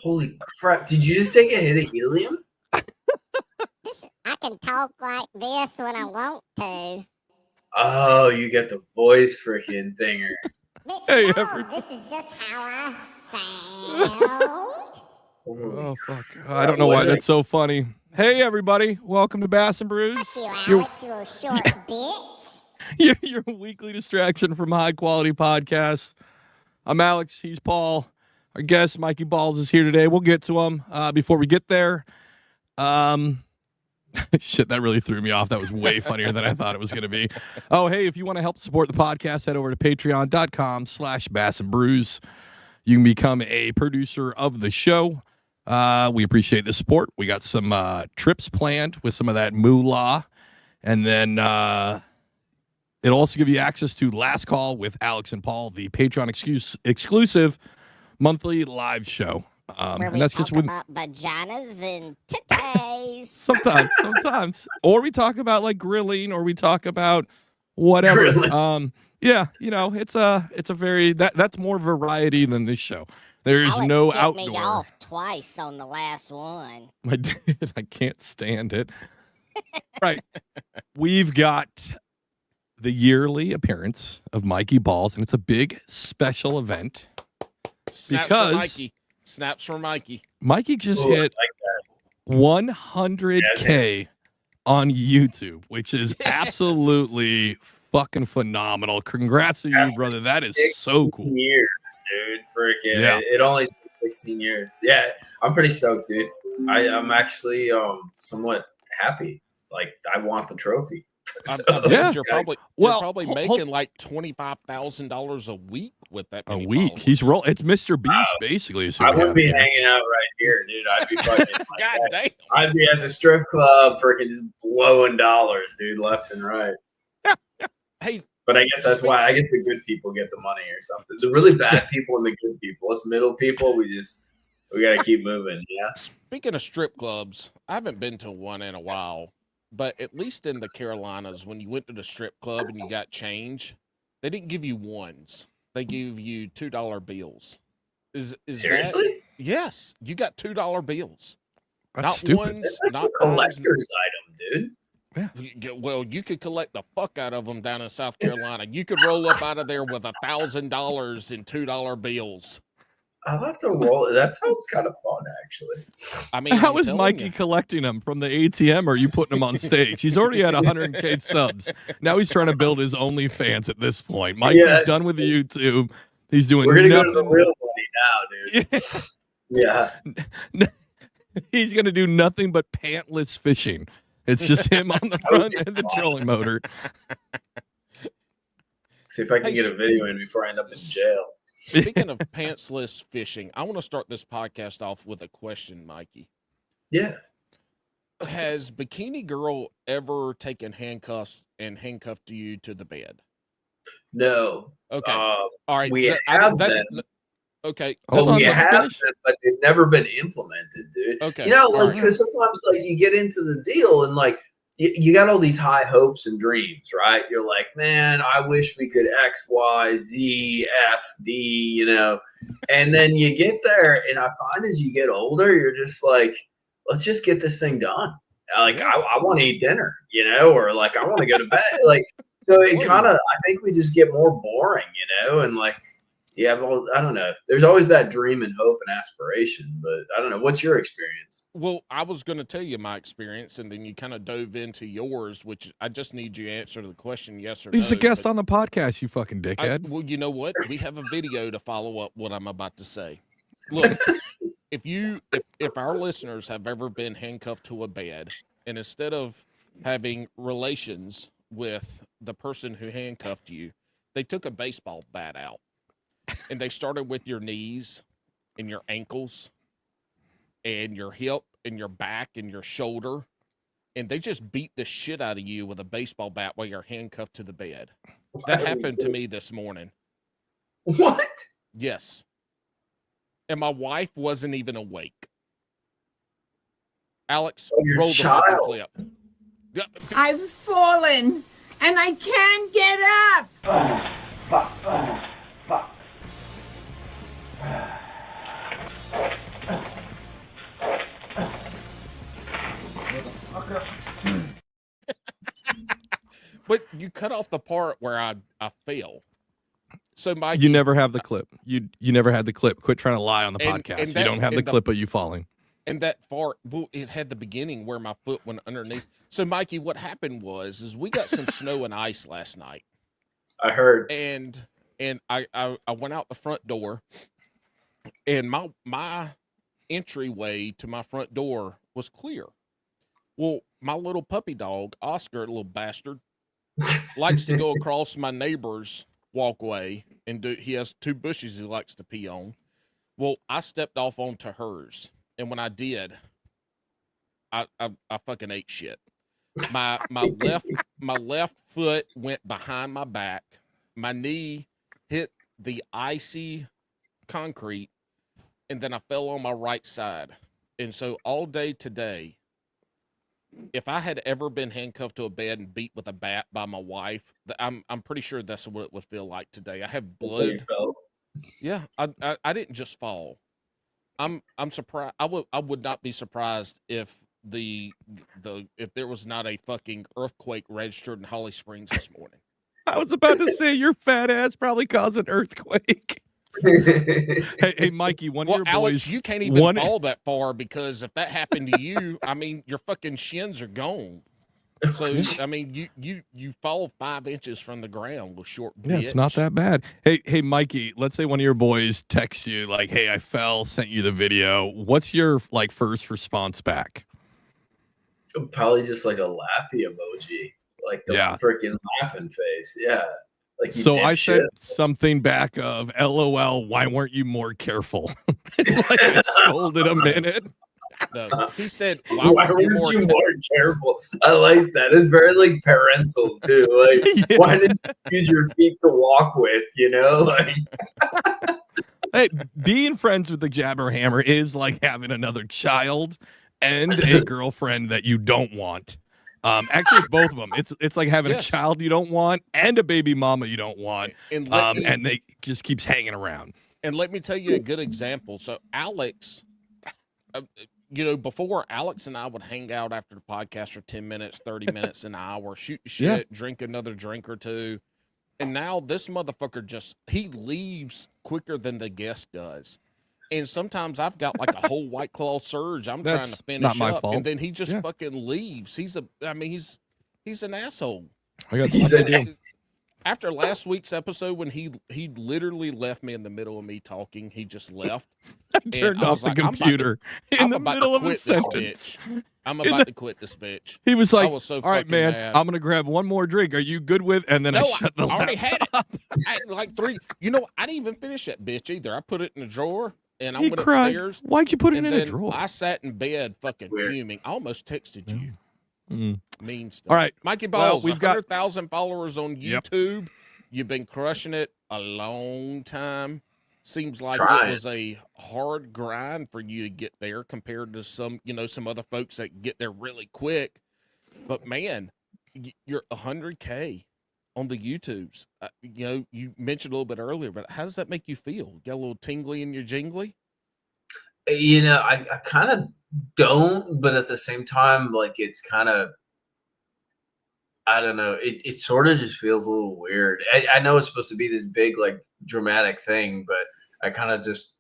Holy crap, did you just take a hit of helium? I can talk like this when I want to. Oh, you got the voice freaking thinger. Bitch, hey, no, this is just how I sound. Oh, fuck. I don't know why that's so funny. Hey, everybody. Welcome to Bass and Brews. Fuck you, Alex, you little short bitch. Your weekly distraction from high-quality podcasts. I'm Alex. He's Paul. Our guest, Mikey Balzz, is here today. We'll get to him. Before we get there, shit, that really threw me off. That was way funnier than I thought it was going to be. Oh, hey, if you want to help support the podcast, head over to patreon.com/Bass and Brews. You can become a producer of the show. We appreciate the support. We got some trips planned with some of that moolah. And then it'll also give you access to Last Call with Alex and Paul, the Patreon exclusive monthly live show. Where we talk about vaginas and titties. sometimes. Or we talk about like grilling, or we talk about whatever. Yeah, you know, it's a very that's more variety than this show. There's Alex no kicked outdoor. Me off twice on the last one. I did. I can't stand it. Right. We've got the yearly appearance of Mikey Balzz, and it's a big special event. Snaps for Mikey. Mikey just hit 100K on YouTube, which is absolutely fucking phenomenal. Congrats to you, brother. That is so cool. Years, dude. Freaking. Yeah. It only took 16 years. Yeah, I'm pretty stoked, dude. I'm actually somewhat happy. Like, I want the trophy. You're probably making like $25,000 a week with that. A week. Followers. He's roll. It's Mr. Beast, basically. I wouldn't be hanging out right here, dude. I'd be fucking. God damn. I'd be at the strip club, freaking just blowing dollars, dude, left and right. Hey, but I guess that's why. I guess the good people get the money or something. The really bad people and the good people. Us middle people, we got to keep moving. Yeah. Speaking of strip clubs, I haven't been to one in a while. But at least in the Carolinas, when you went to the strip club and you got change, they didn't give you ones. They gave you $2 bills. Is seriously? That, yes, you got $2 bills. That's not stupid. That's ones, like not a collector's item, dude. Yeah. Well, you could collect the fuck out of them down in South Carolina. You could roll up out of there with $1,000 in $2 bills. I'll have to roll. That sounds kind of fun, actually. I mean, how is Mikey collecting them from the ATM, or are you putting them on stage? He's already had 100K subs. Now he's trying to build his OnlyFans at this point. Mikey's done with the YouTube. He's doing. We're gonna nothing. go to the real money now, dude. Yeah. He's gonna do nothing but pantless fishing. It's just him on the front and the trolling motor. See if I can get a video in before I end up in jail. Speaking of pantsless fishing, I want to start this podcast off with a question, Mikey. Yeah. Has Bikini Girl ever taken handcuffs and handcuffed you to the bed? No. Okay. All right. We have them. Okay. We have them, but they've never been implemented, dude. Okay. You know, like, because sometimes, like, you get into the deal and, like, you got all these high hopes and dreams, right? You're like, man, I wish we could X, Y, Z, F, D, you know. And then you get there, and I find as you get older, you're just like, let's just get this thing done. Like, I want to eat dinner, you know, or like, I want to go to bed. Like, so it kind of, I think we just get more boring, you know, and like, yeah, well, I don't know. There's always that dream and hope and aspiration, but I don't know. What's your experience? Well, I was going to tell you my experience, and then you kind of dove into yours, which I just need you to answer the question yes or no. He's a guest on the podcast, you fucking dickhead. Well, you know what? We have a video to follow up what I'm about to say. Look, if our listeners have ever been handcuffed to a bed, and instead of having relations with the person who handcuffed you, They took a baseball bat out, and they started with your knees and your ankles and your hip and your back and your shoulder, and they just beat the shit out of you with a baseball bat while you're handcuffed to the bed. That happened to me this morning. What? Yes. And my wife wasn't even awake. Alex, roll the fucking clip. I've fallen and I can't get up. But you cut off the part where I fell. So Mikey, You never have the clip. You never had the clip. Quit trying to lie on the And- podcast. and You that- don't have the and the- clip of you falling. and that fart, well, it had the beginning where my foot went underneath. So Mikey, what happened is we got some snow and ice last night. I heard. And I went out the front door, and my entryway to my front door was clear. Well, my little puppy dog, Oscar, little bastard, likes to go across my neighbor's walkway and he has 2 bushes he likes to pee on. Well, I stepped off onto hers, and when I did, I fucking ate shit. My left foot went behind my back. My knee hit the icy concrete, and then I fell on my right side. And so all day today, if I had ever been handcuffed to a bed and beat with a bat by my wife, I'm pretty sure that's what it would feel like today. I have That's how you blood. felt. Yeah, I didn't just fall. I'm surprised. I would not be surprised if if there was not a fucking earthquake registered in Holly Springs this morning. I was about to say your fat ass probably caused an earthquake. Hey, Mikey, one of Well, your Alex, boys. you can't even fall that far, because if that happened to you, I mean, your fucking shins are gone. So I mean, you fall 5 inches from the ground with short. Yeah, it's not that bad. Hey, Mikey, let's say one of your boys texts you like, "Hey, I fell," sent you the video. What's your first response back? Probably just like a laughy emoji, like the freaking laughing face. Yeah. Like So I said something back of "LOL, why weren't you more careful?" Like I scolded him in it. No, he said, "Why weren't you more careful?" I like that. It's very like parental too. Like, why didn't you use your feet to walk with? You know, like. Hey, being friends with the Jabber Hammer is like having another child and a girlfriend that you don't want. Actually, it's both of them. It's like having a child you don't want and a baby mama you don't want, and they just keeps hanging around. And let me tell you a good example. So Alex, before, Alex and I would hang out after the podcast for 10 minutes, 30 minutes, an hour, shoot shit, drink another drink or two. And now this motherfucker he leaves quicker than the guest does. And sometimes I've got like a whole White Claw surge. I'm trying to finish not my up, fault. and then he just fucking leaves. He's an asshole. I got After last week's episode, when he literally left me in the middle of me talking, he just left. I turned off the computer in the middle of a sentence. I'm about to quit this bitch. He was like, was so "All right, man, mad. I'm gonna grab one more drink. Are you good with?" And then I shut the I already laptop. had it. I had like 3. I didn't even finish that bitch either. I put it in a drawer, and I He went cried. upstairs. Why'd you put it in a then drawer? I sat in bed fucking fuming. I almost texted you. Mean stuff. All right, Mikey Balzz, well, we've got 100,000 followers on YouTube. You've been crushing it a long time. Seems like it was a hard grind for you to get there compared to some other folks that get there really quick. But man, you're 100K on the YouTubes. You mentioned a little bit earlier, but how does that make you feel? Got a little tingly in your jingly? I kind of don't, but at the same time, like it's kind of, I don't know. It sort of just feels a little weird. I know it's supposed to be this big, like dramatic thing, but I kind of just,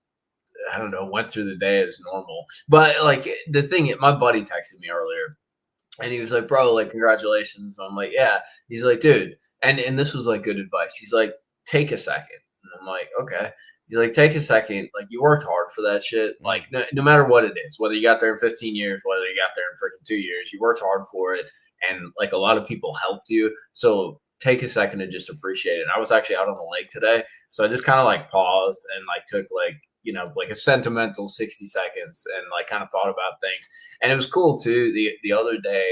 I don't know, went through the day as normal. But like the thing, my buddy texted me earlier and he was like, "Bro, like congratulations." I'm like, "Yeah." He's like, "Dude." And this was like good advice. He's like, "Take a second." And I'm like, "Okay." He's like, "Take a second. Like you worked hard for that shit. Like no matter what it is, whether you got there in 15 years, whether you got there in freaking 2 years, you worked hard for it. And like a lot of people helped you. So take a second to just appreciate it. And I was actually out on the lake today, so I just kind of like paused and like took like, you know, like a sentimental 60 seconds and like kind of thought about things. And it was cool too. The other day,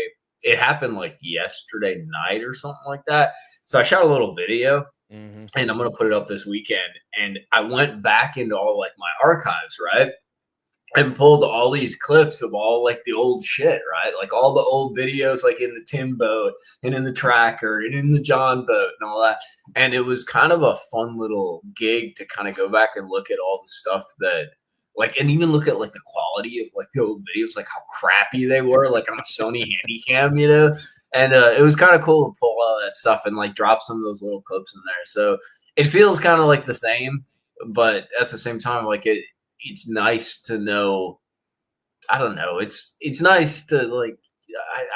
it happened like yesterday night or something like that. So I shot a little video and I'm going to put it up this weekend. And I went back into all like my archives, right? And pulled all these clips of all like the old shit, right? Like all the old videos, like in the Tim boat and in the Tracker and in the John boat and all that. And it was kind of a fun little gig to kind of go back and look at all the stuff that like, and even look at like the quality of like the old videos, like how crappy they were, like on a Sony Handycam, you know? And it was kind of cool to pull all that stuff and like drop some of those little clips in there. So it feels kind of like the same, but at the same time, like it's nice to know. I don't know. It's nice to like.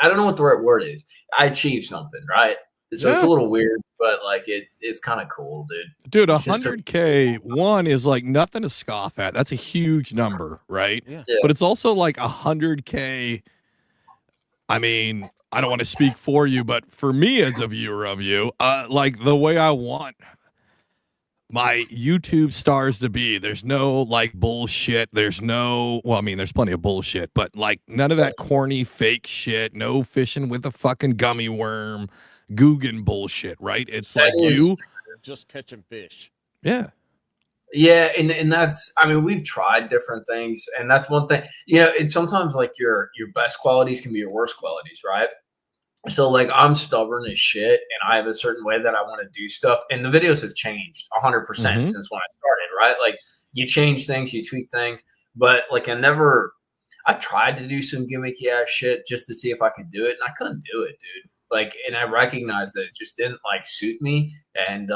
I don't know what the right word is. I achieved something, right? So it's a little weird, but like it's kind of cool, dude. Dude, 100K one is like nothing to scoff at. That's a huge number, right? Yeah. But it's also like 100K. I mean, I don't want to speak for you, but for me as a viewer of you, like the way I want my YouTube stars to be, there's no like bullshit. There's no, well, I mean, there's plenty of bullshit, but like none of that corny fake shit. No fishing with a fucking gummy worm, Guggen bullshit, right? It's like you just catching fish. Yeah. Yeah, and that's, I mean, we've tried different things, and that's one thing. You know, it's sometimes like your best qualities can be your worst qualities, right? So like I'm stubborn as shit and I have a certain way that I want to do stuff. And the videos have changed 100% since when I started, right? Like you change things, you tweak things, but like I tried to do some gimmicky ass shit just to see if I could do it. And I couldn't do it, dude. Like, and I recognized that it just didn't like suit me. And,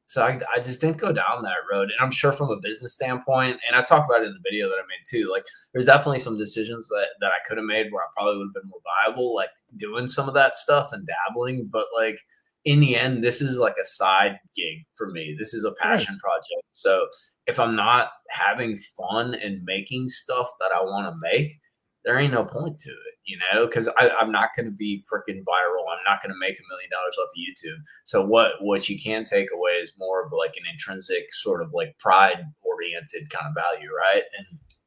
so I just didn't go down that road. And I'm sure from a business standpoint, and I talk about it in the video that I made too, like there's definitely some decisions that I could have made where I probably would have been more viable, like doing some of that stuff and dabbling. But like in the end, this is like a side gig for me. This is a passion project. So if I'm not having fun and making stuff that I want to make, there ain't no point to it, you know, because I'm not going to be freaking viral. I'm not going to make $1 million off of YouTube. So what you can take away is more of like an intrinsic sort of like pride oriented kind of value, right?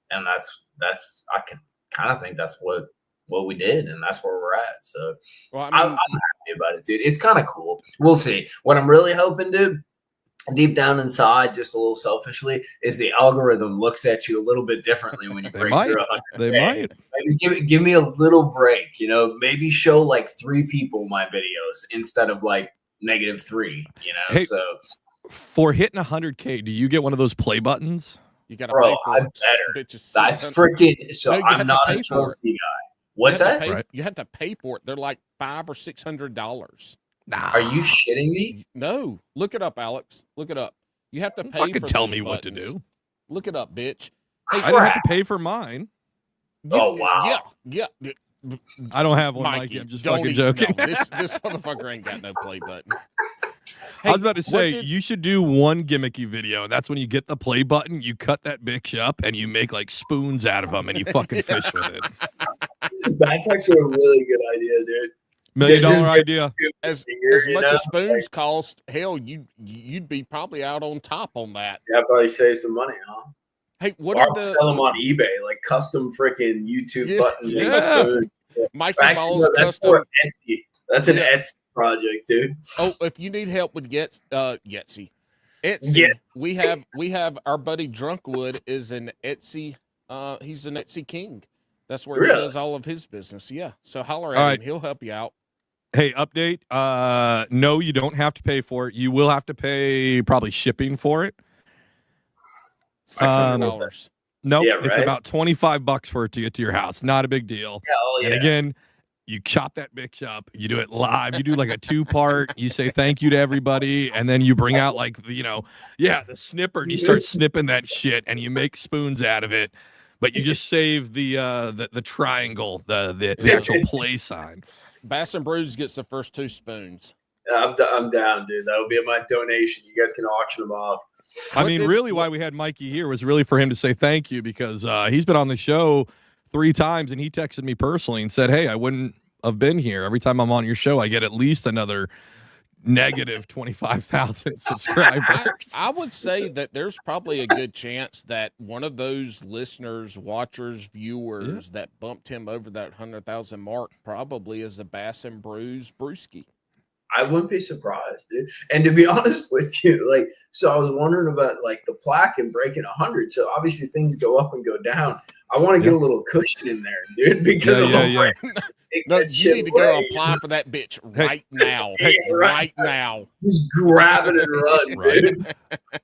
And that's I can kind of think that's what we did, and that's where we're at. So well, I'm happy about it, dude. It's kind of cool. We'll see. What I'm really hoping, dude, deep down inside, just a little selfishly, is the algorithm looks at you a little bit differently when you break through 100. They might. Maybe give me a little break, you know, maybe show like 3 people my videos instead of like -3, you know. Hey, so for hitting 100K, do you get one of those play buttons? You got to bro, pay for I it. better. Bitches That's freaking so. No, I'm not a trophy guy. What's that? Right. You have to pay for it. They're like $500 or $600. Nah. Are you shitting me? No, look it up, Alex. Look it up. You have to pay. Fucking for tell those me what to buttons. do. Look it up, bitch. Hey, I don't have to pay for mine. Oh wow. Yeah. I don't have one, Mikey. I'm just don't fucking even- joking. No, this motherfucker ain't got no play button. I was about to say, you should do one gimmicky video. That's when you get the play button, you cut that bitch up, and you make like spoons out of them, and you fucking fish with it. That's actually a really good idea, dude. $1 million idea. As You much know? as spoons cost, hell, you'd be probably out on top on that. Yeah, probably save some money, huh? Hey, what Or are the sell them on eBay, like custom freaking YouTube Yeah, buttons. yeah. Mikey Actually, Balzz no, that's custom? for Etsy. That's an Yeah. Etsy project, dude. Oh, if you need help with Etsy, Yes. we have our buddy Drunkwood is an Etsy. He's an Etsy king. That's where he Really? does all of his business. Yeah. So holler at All him. right. He'll help you out. Hey, update. No, you don't have to pay for it. You will have to pay probably shipping for it. $600. Nope, Yeah, it's right? about $25 for it to get to your house. Not a big deal. Hell yeah. And again, you chop that bitch up. You do it live. You do like a 2-part. You say thank you to everybody, and then you bring out like the snipper, and you start snipping that shit, and you make spoons out of it. But you just save the triangle, the actual play sign. Bass and Brews gets the first 2 spoons. I'm down, dude. That'll be my donation. You guys can auction them off. I mean, really, why we had Mikey here was really for him to say thank you, because he's been on the show 3 times, and he texted me personally and said, hey, I wouldn't have been here. Every time I'm on your show, I get at least another negative 25,000 subscribers. I would say that there's probably a good chance that one of those listeners, watchers, viewers that bumped him over that 100,000 mark probably is a Bass and Brews brewski. I wouldn't be surprised, dude. And to be honest with you, like, so I was wondering about like the plaque and breaking 100. So obviously things go up and go down. I want to get a little cushion in there, dude, because No, you need to go apply for that bitch right now. Right now. Just grab it and run, dude.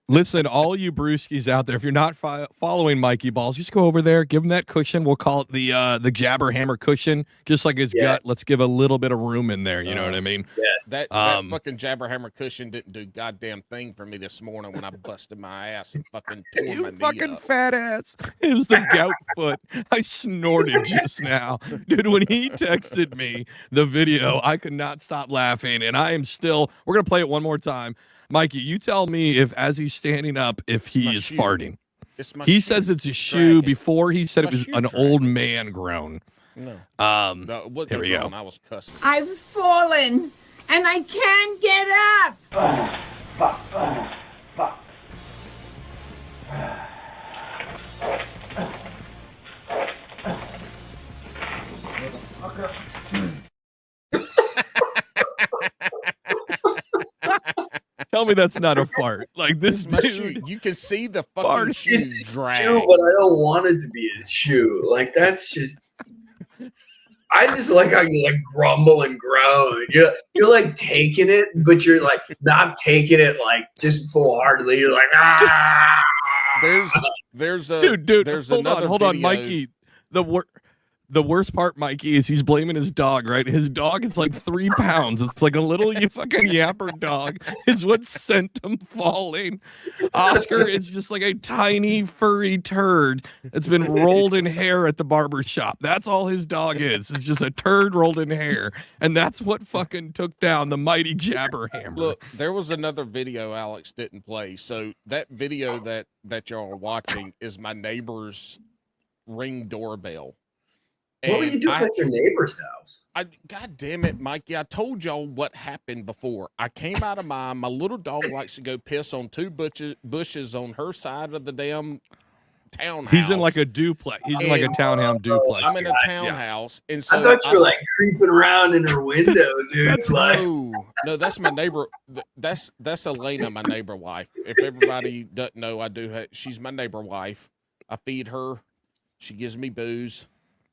Listen, all you brewskis out there, if you're not following Mikey Balzz, just go over there, give him that cushion. We'll call it the Jabber Hammer cushion, just like his gut. Let's give a little bit of room in there. You know what I mean? Yes. That fucking Jabber Hammer cushion didn't do goddamn thing for me this morning when I busted my ass and fucking tore my knee fucking up. fat ass. It was the gout foot. I snorted just now. Dude, when he texted me the video, I could not stop laughing, and I am still, we're going to play it one more time. Mikey, you tell me if, as he's standing up, if he is farting. He says it's a shoe. Before he said it was an old man groan. No. Here we go. I was cussing. I've fallen and I can't get up. Tell me that's not a fart. Like this my dude, shoe. You can see the fucking shoe drag. Shoe, but I don't want it to be his shoe. Like that's just. I just like how you like grumble and groan. You're like taking it, but you're like not taking it like just full heartedly. You're like There's a dude. There's hold on, video. Mikey. The worst part, Mikey, is he's blaming his dog, right? His dog is like 3 pounds. It's like a little fucking yapper dog is what sent him falling. Oscar is just like a tiny furry turd that's been rolled in hair at the barber shop. That's all his dog is. It's just a turd rolled in hair. And that's what fucking took down the mighty Jabber Hammer. Look, there was another video Alex didn't play. So that video that y'all are watching is my neighbor's Ring doorbell. what were you doing at your neighbor's house? God damn it, Mikey. I told y'all what happened before. I came out of my little dog likes to go piss on 2 bushes on her side of the damn townhouse. He's in like a duplex. He's in like a townhouse duplex. I'm in a townhouse. And so I thought you were like creeping around in her window, dude. That's like, no, that's my neighbor. That's Elena, my neighbor wife. If everybody doesn't know, she's my neighbor wife. I feed her. She gives me booze.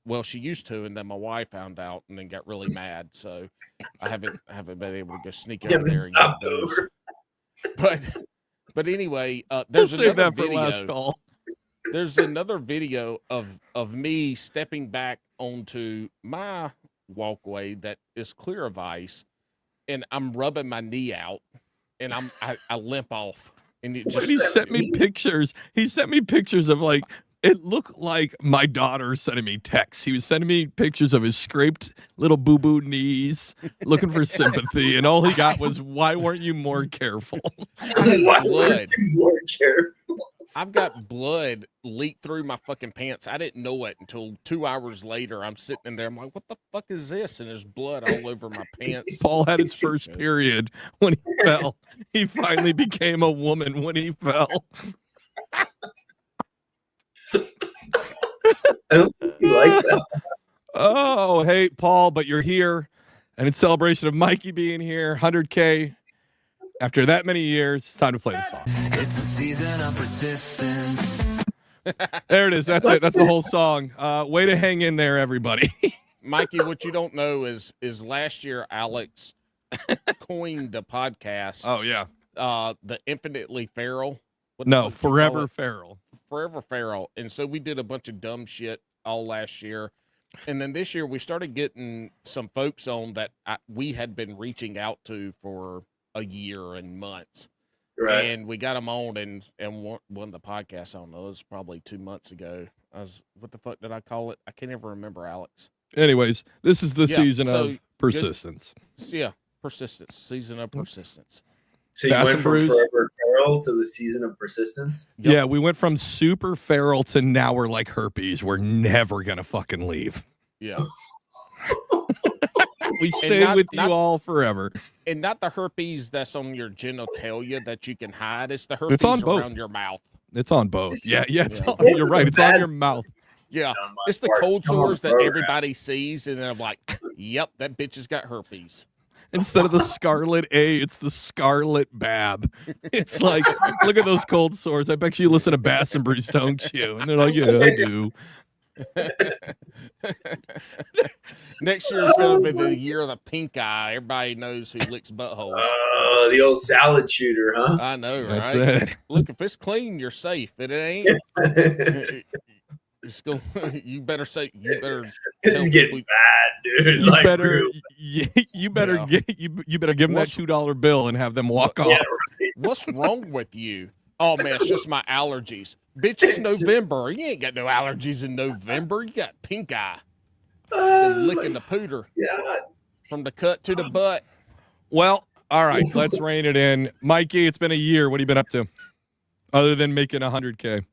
Well, she used to, and then my wife found out and then got really mad. So I haven't been able to go sneak over there and get booze. But anyway, there's another video. There's another video of me stepping back onto my walkway that is clear of ice, and I'm rubbing my knee out, and I limp off. And it just he sent me pictures. He sent me pictures of like. It looked like my daughter sending me texts. He was sending me pictures of his scraped little boo-boo knees, looking for sympathy, and all he got was, "Why weren't you more careful?" More careful. I've got blood leaked through my fucking pants. I didn't know it until 2 hours later. I'm sitting in there. I'm like, what the fuck is this? And there's blood all over my pants. Paul had his first period when he fell. He finally became a woman when he fell. I don't think you like that. Oh, hey, Paul, but you're here. And in celebration of Mikey being here, 100K. After that many years, it's time to play the song. It's the season of persistence. There it is. That's it. That's the whole song. Way to hang in there, everybody. Mikey, what you don't know is last year Alex coined the podcast. Oh, yeah. The Infinitely Feral. Forever Feral. Forever Feral. And so we did a bunch of dumb shit all last year. And then this year we started getting some folks on that we had been reaching out to for a year and months. Right. And we got them on and one of the podcasts, I don't know, it was probably 2 months ago. What the fuck did I call it? I can't ever remember, Alex. Anyways, this is the season of persistence. Persistence. Season of persistence. So you went from Forever Feral to the season of persistence? Yep. Yeah, we went from super feral to now we're like herpes. We're never going to fucking leave. Yeah. We stay with you all forever. And not the herpes that's on your genitalia that you can hide. It's the herpes It's on both. around your mouth. It's on both. Yeah. It's Yeah. on, you're right. It's on your mouth. Yeah, On my it's the parts. cold Come on, sores that program. everybody sees, and then I'm like, yep, that bitch has got herpes. Instead of the scarlet A, it's the scarlet Bab. It's like, look at those cold sores. I bet you listen to Bass and Brews, don't you? And they're like, yeah, I do. Next year is going to be the year of the pink eye. Everybody knows who licks buttholes. The old salad shooter, huh? I know, That's right? it. Look, if it's clean, you're safe. If it ain't, it's going. You better tell This is getting people- bad, dude. You Like, better, real. you better Yeah. you better give them that What's- $2 bill and have them walk off. Yeah, right. What's wrong with you? Oh man, it's just my allergies. Bitch, it's November. You ain't got no allergies in November. You got pink eye. Been licking the pooter God. from the cut to the butt. Well, all right, let's rein it in. Mikey, it's been a year. What have you been up to? Other than making 100K.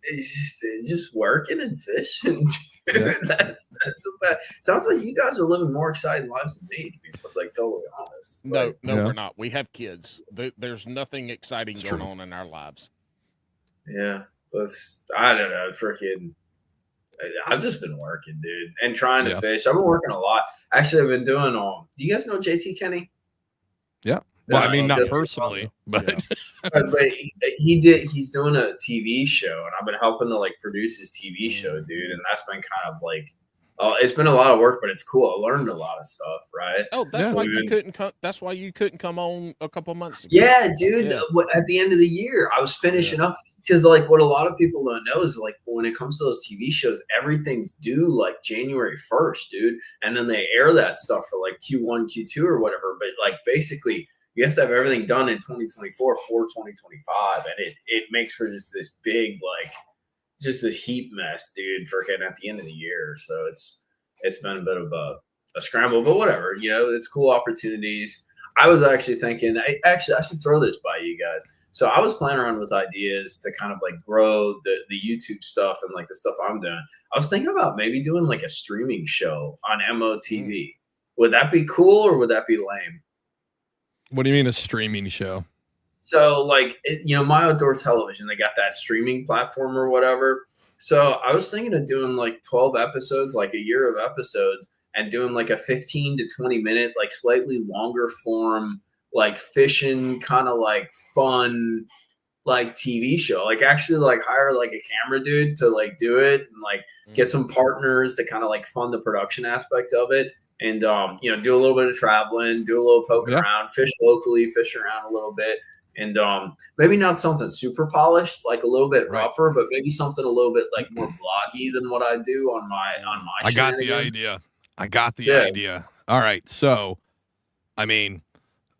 It's just working and fishing. Dude. Yeah. That's about. Sounds like you guys are living more exciting lives than me, to be like totally honest. No, Like, no, Yeah. we're not. We have kids. There's nothing exciting It's going true. on in our lives. yeah, I don't know, freaking. I've just been working, dude, and trying to Yeah. fish. I've been working a lot. Actually, I've been doing. Do you guys know JT Kenny? Yeah. Well, I mean, not just- personally, but Yeah. But he's doing a TV show, and I've been helping to like produce his TV show, dude. And that's been kind of like, it's been a lot of work, but it's cool. I learned a lot of stuff, right? Oh, that's Yeah. why you Dude. couldn't come. That's why you couldn't come on a couple months ago. Yeah, dude. Yeah. At the end of the year, I was finishing up because, like, what a lot of people don't know is, like, when it comes to those TV shows, everything's due like January 1st, dude, and then they air that stuff for like Q1, Q2, or whatever. But like, basically, you have to have everything done in 2024 for 2025, and it makes for just this big, like, just this heat mess, dude, for getting at the end of the year. So it's been a bit of a scramble, but whatever, it's cool opportunities. I was actually thinking, I should throw this by you guys. So I was playing around with ideas to kind of like grow the YouTube stuff and like the stuff I'm doing. I was thinking about maybe doing like a streaming show on MOTV. Would that be cool or would that be lame? what do you mean a streaming show? So like, My Outdoors Television, they got that streaming platform or whatever. So I was thinking of doing like 12 episodes, like a year of episodes, and doing like a 15 to 20 minute, like slightly longer form, like fishing kind of like fun, like TV show. Like actually like hire like a camera dude to like do it and like get some partners to kind of like fund the production aspect of it. And, do a little bit of traveling, do a little poking around, fish locally, fish around a little bit. And maybe not something super polished, like a little bit rougher, but maybe something a little bit like more vloggy than what I do on my I got the idea. All right. So, I mean,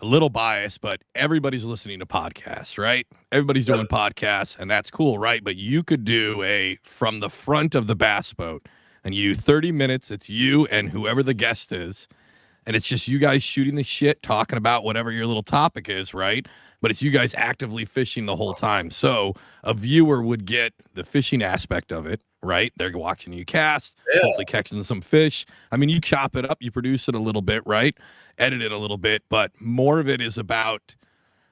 a little biased, but everybody's listening to podcasts, right? Everybody's doing podcasts, and that's cool, right? But you could do from the front of the bass boat, and you do 30 minutes. It's you and whoever the guest is. And it's just you guys shooting the shit, talking about whatever your little topic is, right? But it's you guys actively fishing the whole time. So a viewer would get the fishing aspect of it, right? They're watching you cast, hopefully catching some fish. I mean, you chop it up, you produce it a little bit, right? Edit it a little bit, but more of it is about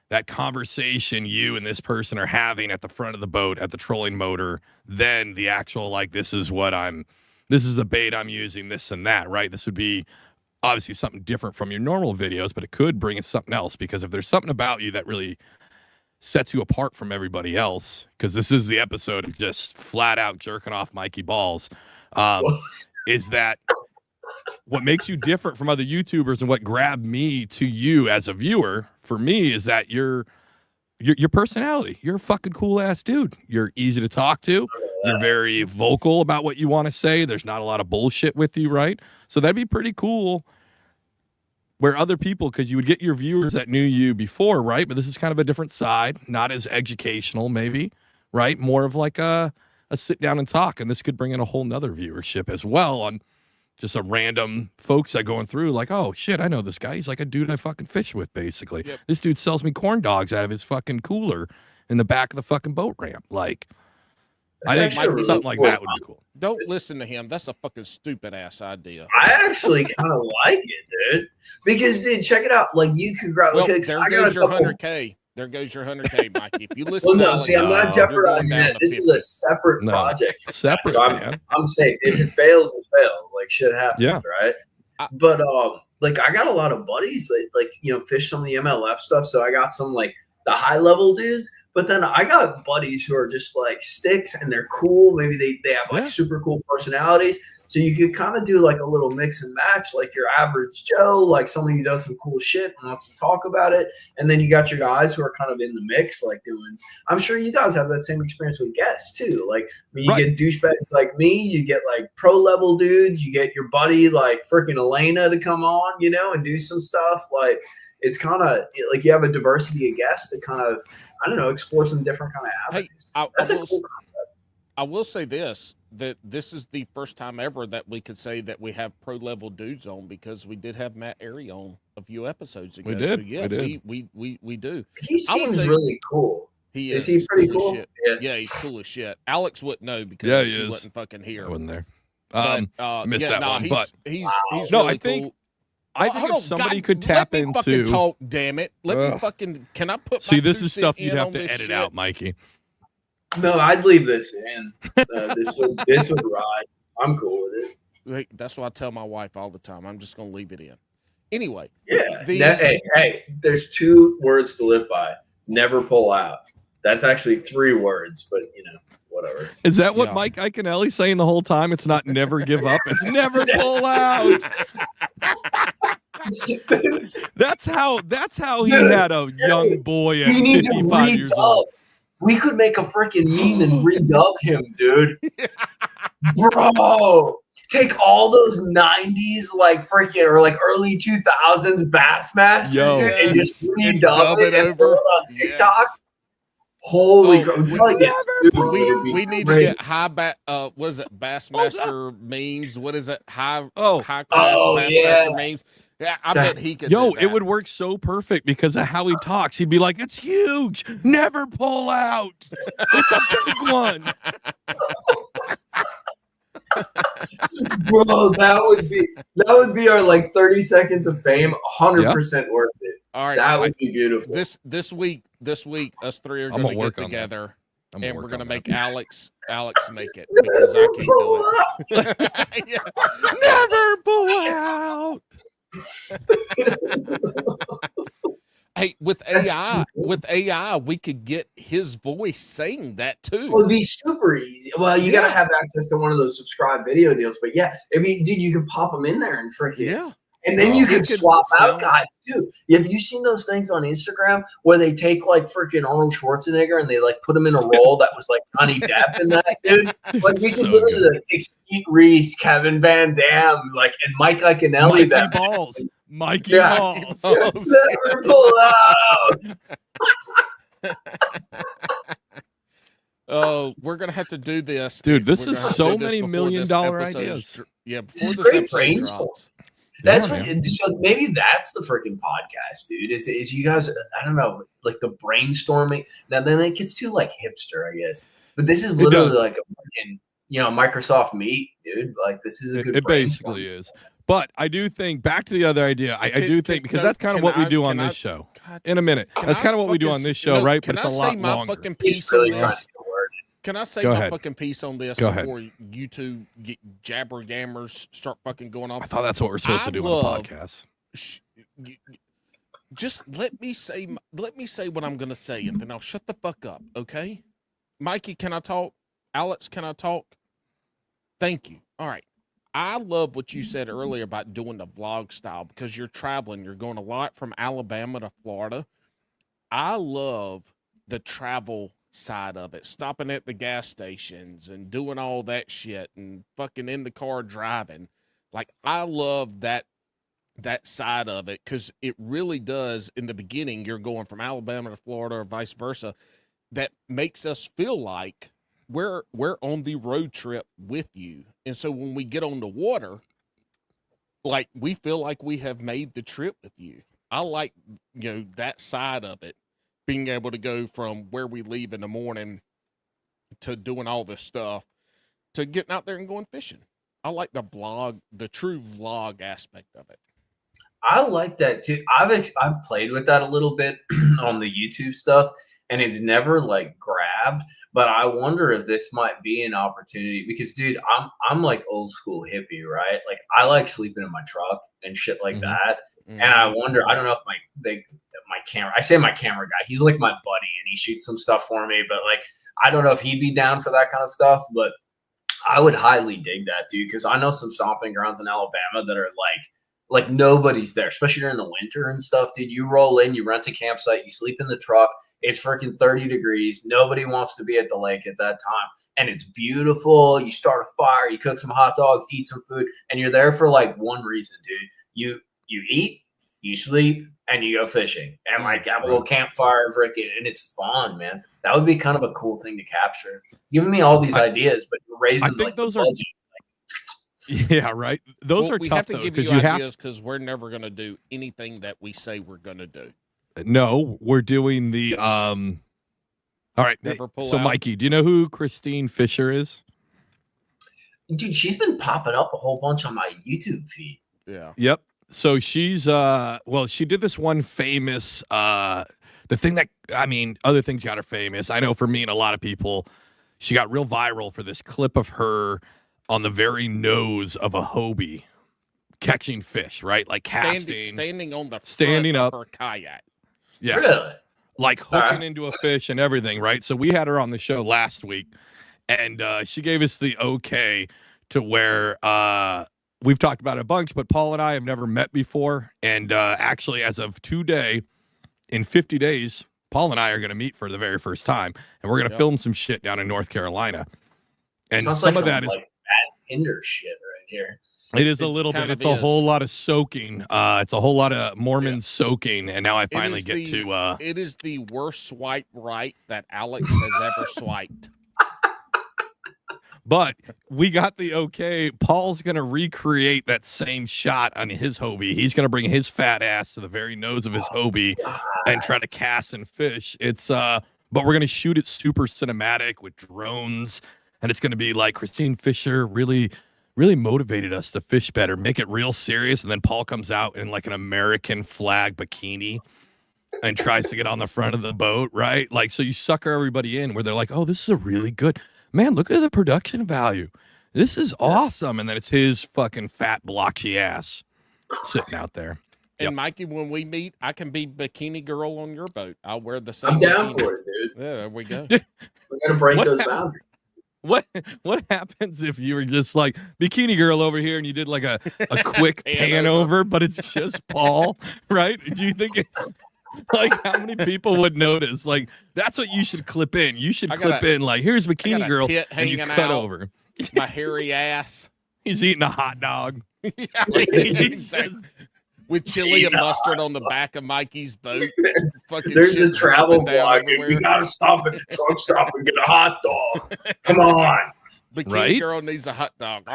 that conversation you and this person are having at the front of the boat, at the trolling motor, than the actual, like, this is the bait I'm using, this and that, right? This would be obviously something different from your normal videos, but it could bring in something else, because if there's something about you that really sets you apart from everybody else, because this is the episode of just flat out jerking off Mikey Balzz, is that what makes you different from other YouTubers and what grabbed me to you as a viewer, for me, is that your personality. You're a fucking cool ass dude. You're easy to talk to. You're very vocal about what you want to say. There's not a lot of bullshit with you, right? So that'd be pretty cool where other people, because you would get your viewers that knew you before, right? But this is kind of a different side, not as educational maybe, right? More of like a sit down and talk. And this could bring in a whole nother viewership as well on just a random folks that going through like, oh shit, I know this guy. He's like a dude I fucking fish with, basically. Yep. This dude sells me corn dogs out of his fucking cooler in the back of the fucking boat ramp. Like, I think actually a really something like cool that would be cool. Don't listen to him. That's a fucking stupid ass idea. I actually kind of like it, dude. Because, dude, check it out. Like, you could grab. Well, okay, there I got goes a your couple- 100K. There goes your 100K, Mikey. If you listen Well, to no, Alex, see, I'm not you're going jeopardizing down that. to This is 50. a separate No, project. separate, so man. I'm safe. If it fails, it fails. Like, shit happens, Yeah. right? But like, I got a lot of buddies that like fish on the MLF stuff. So I got some like the high level dudes, but then I got buddies who are just like sticks and they're cool. Maybe they have like super cool personalities. So you could kind of do like a little mix and match, like your average Joe, like somebody who does some cool shit and wants to talk about it. And then you got your guys who are kind of in the mix, like doing. I'm sure you guys have that same experience with guests too. Like when you get douchebags like me, you get like pro level dudes, you get your buddy like freaking Elena to come on, and do some stuff. Like it's kind of like you have a diversity of guests to kind of, I don't know, explore some different kind of avenues. That's a cool concept. I will say this, that this is the first time ever that we could say that we have pro level dudes on, because we did have Matt Airy on a few episodes ago. We did. So yeah, we do. He seems really cool. Is he pretty cool? Shit. Yeah, he's cool as shit. Alex wouldn't know because he he is. wasn't fucking here. I wasn't there. But, missed that one. But he's no, really I think cool. I think if somebody could tap let me into. fucking talk, damn it. Let me fucking. Can I put? See, my this 2 is stuff cent you'd in have on to this edit shit? out, Mikey. No, I'd leave this in. This would ride. I'm cool with it. That's what I tell my wife all the time. I'm just gonna leave it in. Anyway. Yeah. Hey, there's 2 words to live by. Never pull out. That's actually 3 words, but whatever. Is that what Mike Iaconelli's saying the whole time? It's not never give up. It's never pull out. That's how he had a young boy at 55 years old. We could make a freaking meme and redub him, dude. Bro, take all those 90s like freaking or like early 2000s Bassmasters and just redub it and throw it on TikTok. Yes. Holy crap. We need to get what is it? Bassmaster memes. What is it? High class Bassmaster memes. Yeah, I bet he could. Yo, it would work so perfect because of how he talks. He'd be like, "It's huge. Never pull out. It's a big one." Bro, that would be our like 30 seconds of fame. 100% worth it. All right, that would be beautiful. This week, us 3 are going to get together, and we're going to make Alex make it because I can't do it. Never pull out. Hey, with AI, we could get his voice saying that too. Well, it'd be super easy. Well, you gotta have access to one of those subscribe video deals. But yeah, I mean, dude, you can pop them in there and freaking and then you can swap out guys too. Have you seen those things on Instagram where they take like freaking Arnold Schwarzenegger and they like put him in a role that was like Johnny Depp in that, dude? Like we could literally like take Skeet Reese, Kevin Van Damme, like and Mike Iaconelli. Mikey Balzz. Mikey Balzz. Never pull out. Oh, we're gonna have to do this, dude. This is so many $1 million ideas. Yeah, before this episode drops. That's so maybe that's the freaking podcast, dude. Is you guys? I don't know, like the brainstorming. Now then it gets too like hipster, I guess. But this is literally like a freaking Microsoft Meet, dude. Like this is a good. It basically is. But I do think back to the other idea. I do think because that's kind of what we do on this show. In a minute, that's kind of what we do on this show, right? But it's a lot longer. Fucking piece on this? Can I say my fucking piece on this before you two jabber yammers start fucking going off? I thought that's what we're supposed to do on the podcast. Just let me say what I'm gonna say, and then I'll shut the fuck up, okay? Mikey, can I talk? Alex, can I talk? Thank you. All right. I love what you said earlier about doing the vlog style because you're traveling. You're going a lot from Alabama to Florida. I love the travel side of it, stopping at the gas stations and doing all that shit and fucking in the car driving. Like, I love that side of it because it really does. In the beginning, you're going from Alabama to Florida or vice versa. That makes us feel like we're on the road trip with you. And so when we get on the water, like we feel like we have made the trip with you. I like, that side of it, being able to go from where we leave in the morning to doing all this stuff to getting out there and going fishing. I like the true vlog aspect of it. I like that too. I've played with that a little bit on the YouTube stuff, and it's never like grabbed. But I wonder if this might be an opportunity because, dude, I'm like old school hippie, right? Like I like sleeping in my truck and shit like that. And I wonder, I don't know if my camera, I say my camera guy, he's like my buddy, and he shoots some stuff for me. But like, I don't know if he'd be down for that kind of stuff. But I would highly dig that, dude, because I know some stomping grounds in Alabama that are like nobody's there, especially during the winter and stuff, dude. You roll in, you rent a campsite, you sleep in the truck. It's freaking 30 degrees. Nobody wants to be at the lake at that time. And it's beautiful. You start a fire, you cook some hot dogs, eat some food, and you're there for like one reason, dude. You eat, you sleep, and you go fishing. And like have a little campfire, freaking, and it's fun, man. That would be kind of a cool thing to capture. Giving me all these ideas, but you're raising I think like those the are budget. Yeah, right. Those are we tough have to though, give you you ideas because we're never going to do anything that we say we're going to do. No, we're doing the all right. Never pull so out. Mikey, do you know who Christine Fisher is? Dude, she's been popping up a whole bunch on my YouTube feed. Yeah. Yep. So she's she did this one famous the thing that other things got her famous. I know for me and a lot of people, she got real viral for this clip of her on the very nose of a Hobie catching fish, right? Like casting, standing on the standing front up of her kayak. Yeah. Really? Like hooking into a fish and everything, right? So we had her on the show last week, and she gave us the okay to where we've talked about it a bunch, but Paul and I have never met before. And actually, as of today, in 50 days, Paul and I are going to meet for the very first time, and we're going to film some shit down in North Carolina. And Sounds some like of that is like bad Tinder shit right here. it is a little bit. kind It's of a whole is. lot of soaking. It's a whole lot of Mormon soaking, and now I finally get to. It is the worst swipe right that Alex has ever swiped. But we got the okay. Paul's going to recreate that same shot on his Hobie. He's going to bring his fat ass to the very nose of his Hobie and try to cast and fish. It's but we're going to shoot it super cinematic with drones, and it's going to be like Christine Fisher really motivated us to fish better, make it real serious, and then Paul comes out in like an American flag bikini and tries to get on the front of the boat, right? Like, so you sucker everybody in where they're like, oh, this is a really good, man, look at the production value. This is awesome. And then it's his fucking fat blotchy ass sitting out there. And Mikey, when we meet, I can be bikini girl on your boat. I'll wear the same I'm down bikini. for it, dude. Yeah, there we go. We're gonna break What those hap- boundaries. What happens if you were just like bikini girl over here and you did like a quick pan over, but it's just Paul, right? Do you think like how many people would notice? Like that's what you should clip in. You should clip in like here's bikini girl and you cut over. My hairy ass. He's eating a hot dog. Yeah, He's exactly. With chili and mustard on the back of Mikey's boat. Fucking There's shit the travel dropping down blog. everywhere. You gotta stop at the truck stop and get a hot dog. Come on. Bikini Right? girl needs a hot dog.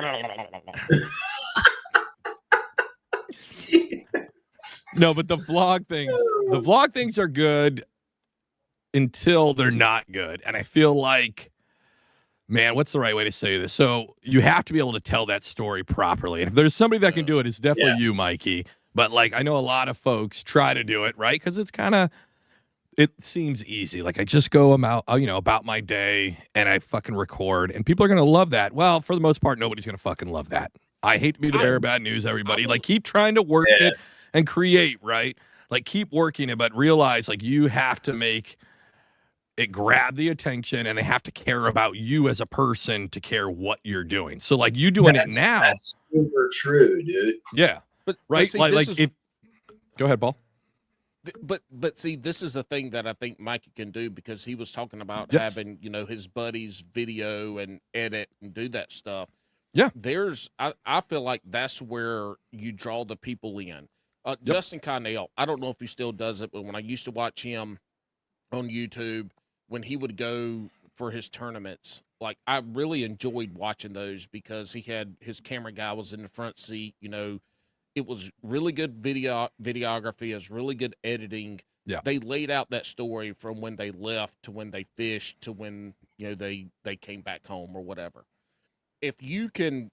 No, but the vlog things are good until they're not good. And I feel like, man, what's the right way to say this? So you have to be able to tell that story properly. And if there's somebody that can do it, it's definitely you, Mikey. But like, I know a lot of folks try to do it, right? Because it seems easy. Like I just go about my day and I fucking record and people are going to love that. Well, for the most part, nobody's going to fucking love that. I hate to be the bearer of bad news, everybody. Like keep trying to work it and create, right? Like keep working it, but realize like you have to make it grab the attention and they have to care about you as a person to care what you're doing. So like you doing it now. That's super true, dude. Yeah. But right. see, Go ahead, Paul. But see, this is the thing that I think Mikey can do because he was talking about having, his buddies video and edit and do that stuff. Yeah. I feel like that's where you draw the people in. Justin Connell, I don't know if he still does it, but when I used to watch him on YouTube, when he would go for his tournaments, like I really enjoyed watching those because his camera guy was in the front seat, it was really good videography. It was really good editing. Yeah. They laid out that story from when they left to when they fished to when, you know, they came back home or whatever. If you can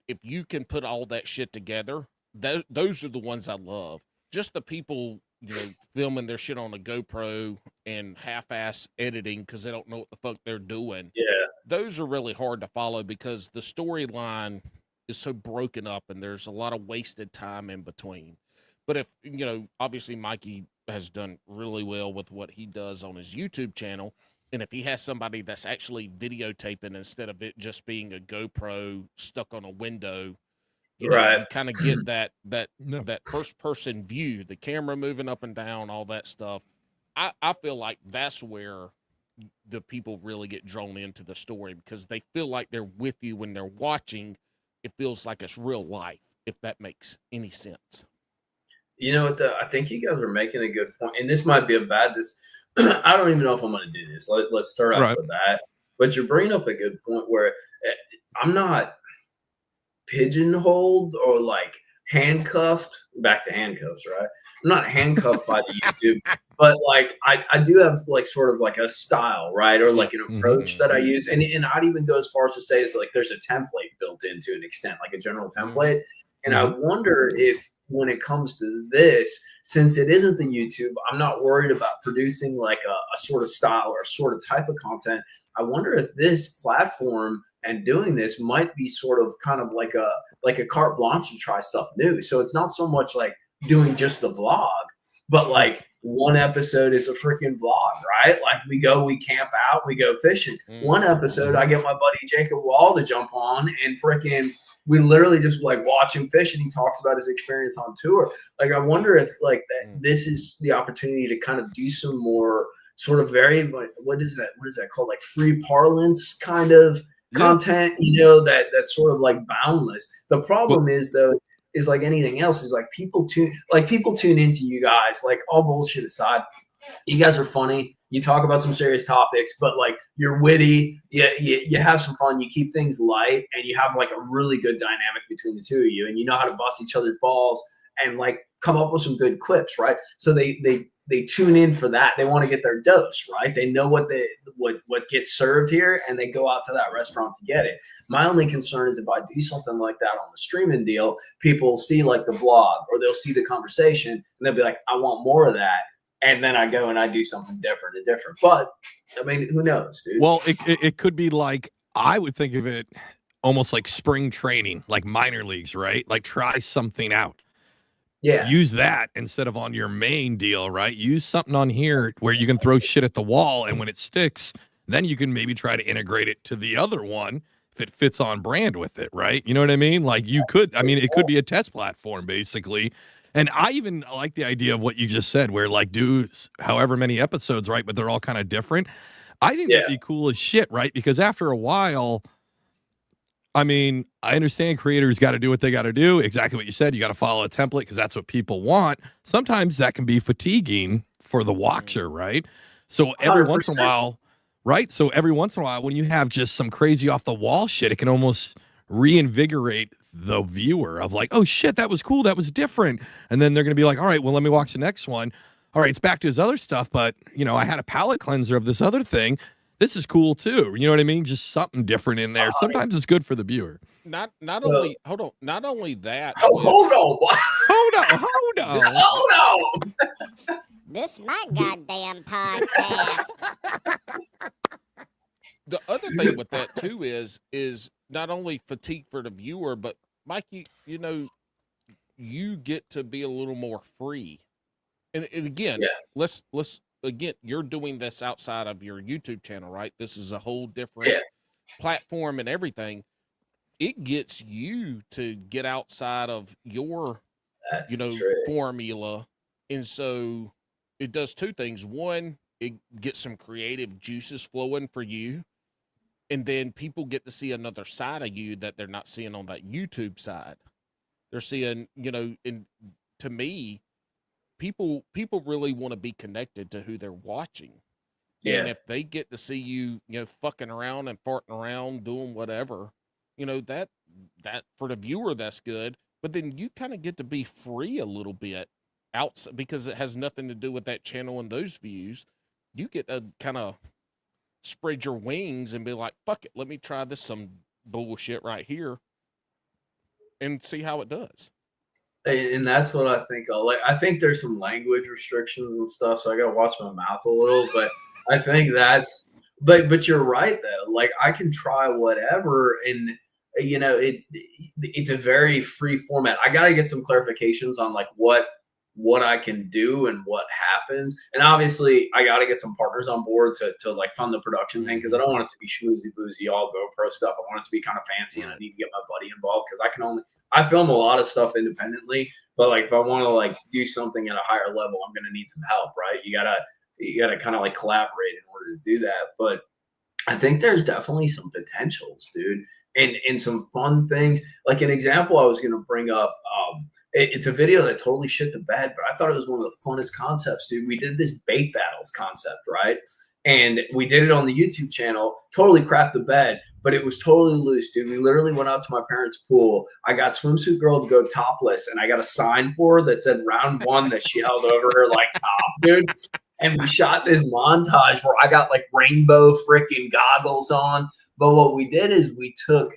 put all that shit together, those are the ones I love. Just the people, you know, filming their shit on a GoPro and half-ass editing because they don't know what the fuck they're doing. Yeah. Those are really hard to follow because the storyline is so broken up and there's a lot of wasted time in between. But if, you know, obviously Mikey has done really well with what he does on his YouTube channel. And if he has somebody that's actually videotaping instead of it just being a GoPro stuck on a window, you know, you kind of get that first person view, the camera moving up and down, all that stuff. I feel like that's where the people really get drawn into the story because they feel like they're with you when they're watching. It feels like it's real life, if that makes any sense. You know what? I think you guys are making a good point, and this might be a bad. I don't even know if I'm going to do this. Let's start out with that. But you're bringing up a good point where I'm not pigeonholed or like handcuffed. Back to handcuffs, right? I'm not handcuffed by the YouTube, but like I do have like sort of like a style, right, or like an approach that I use, and I'd even go as far as to say it's like there's a template built in to an extent, like a general template. And I wonder if when it comes to this, since it isn't the YouTube, I'm not worried about producing like a sort of style or a sort of type of content. I wonder if this platform and doing this might be sort of kind of like a carte blanche to try stuff new. So it's not so much like doing just the vlog, but like one episode is a freaking vlog, right? Like we camp out, we go fishing. One episode, I get my buddy Jacob Wall to jump on and freaking we literally just like watch him fish and he talks about his experience on tour. Like, I wonder if like this is the opportunity to kind of do some more sort of very, what is that called? Like free parlance kind of content, you know, that's sort of like boundless. The problem is though, is like anything else is like people tune into you guys, like all bullshit aside, you guys are funny. You talk about some serious topics, but like you're witty, you have some fun, you keep things light, and you have like a really good dynamic between the two of you, and you know how to bust each other's balls and like come up with some good quips, right? So they tune in for that. They want to get their dose, right? They know what gets served here, and they go out to that restaurant to get it. My only concern is if I do something like that on the streaming deal, people see like the vlog or they'll see the conversation and they'll be like, I want more of that. And then I go and I do something different. But I mean, who knows, dude? Well, it could be like, I would think of it almost like spring training, like minor leagues, right? Like try something out. Yeah. Use that instead of on your main deal, right? Use something on here where you can throw shit at the wall, and when it sticks, then you can maybe try to integrate it to the other one if it fits on brand with it, right? You know what I mean? Like you could, I mean, it could be a test platform basically. And I even like the idea of what you just said, where like do however many episodes, right? But they're all kind of different. I think that'd be cool as shit, right? Because after a while, I mean, I understand creators got to do what they got to do. Exactly what you said. You got to follow a template because that's what people want. Sometimes that can be fatiguing for the watcher, right? So every 100%. Once in a while, right? So every once in a while, when you have just some crazy off the wall shit, it can almost reinvigorate the viewer of like, oh shit, that was cool. That was different. And then they're going to be like, all right, well, let me watch the next one. All right, it's back to his other stuff, but you know, I had a palate cleanser of this other thing. This is cool too. You know what I mean? Just something different in there. Sometimes it's good for the viewer. Not only that. Hold on. This my goddamn podcast. The other thing with that too is not only fatigue for the viewer, but Mikey, you know, you get to be a little more free. And again, let's again, you're doing this outside of your YouTube channel, right? This is a whole different platform and everything. It gets you to get outside of your, formula. And so it does two things. One, it gets some creative juices flowing for you. And then people get to see another side of you that they're not seeing on that YouTube side. They're seeing, you know, and to me, people really want to be connected to who they're watching. Yeah. And if they get to see you, you know, fucking around and farting around, doing whatever, you know, that for the viewer, that's good. But then you kind of get to be free a little bit because it has nothing to do with that channel and those views, you get to kind of spread your wings and be like, fuck it, let me try this some bullshit right here and see how it does. And that's what I think. I think there's some language restrictions and stuff, so I gotta watch my mouth a little. But I think that's. But you're right though. Like I can try whatever, and it's a very free format. I gotta get some clarifications on like what I can do and what happens. And obviously I got to get some partners on board to like fund the production thing. Cause I don't want it to be schmoozy boozy, all GoPro stuff. I want it to be kind of fancy and I need to get my buddy involved. Cause I film a lot of stuff independently, but like, if I want to like do something at a higher level, I'm going to need some help, right? You gotta kind of like collaborate in order to do that. But I think there's definitely some potentials, dude. And some fun things. Like an example I was going to bring up, it's a video that totally shit the bed, but I thought it was one of the funnest concepts, dude. We did this bait battles concept, right? And we did it on the YouTube channel, totally crapped the bed, but it was totally loose, dude. We literally went out to my parents' pool. I got Swimsuit Girl to go topless, and I got a sign for her that said round one that she held over her like top, dude. And we shot this montage where I got like rainbow freaking goggles on. But what we did is we took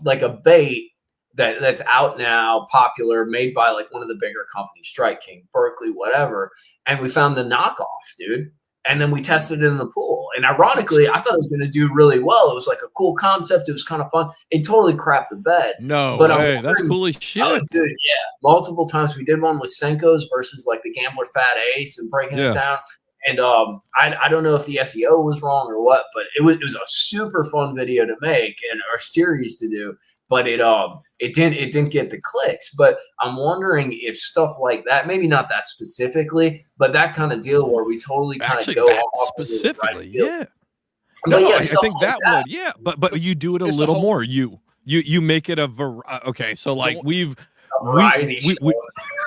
like a bait that's out now, popular, made by like one of the bigger companies, Strike King, Berkeley, whatever. And we found the knockoff, dude. And then we tested it in the pool. And ironically, I thought it was going to do really well. It was like a cool concept. It was kind of fun. It totally crapped the bed. No way. That's cool as shit. Oh, dude, yeah. Multiple times. We did one with Senko's versus like the Gambler Fat Ace and breaking it down. And I don't know if the SEO was wrong or what, but it was a super fun video to make and our series to do. But it didn't get the clicks. But I'm wondering if stuff like that, maybe not that specifically, but that kind of deal where we totally kind of go off specifically, yeah. No, yeah, I think like that would, yeah. But you do it a little more. You make it okay. So like we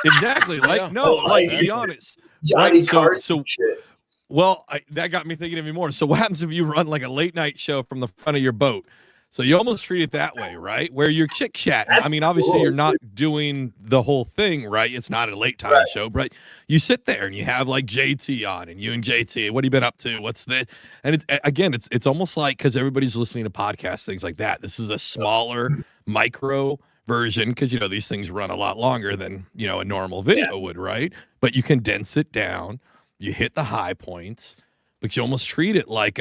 exactly like like to be honest. Johnny right? Carson shit. Well, that got me thinking even more. So what happens if you run like a late night show from the front of your boat? So you almost treat it that way, right? Where you're chit chatting. I mean, obviously cool, you're not doing the whole thing, right? It's not a late time show, but you sit there and you have like JT on, and you and JT, what have you been up to? What's this? And it's almost like, because everybody's listening to podcasts, things like that. This is a smaller micro version, because these things run a lot longer than a normal video would, right? But you condense it down, you hit the high points, but you almost treat it like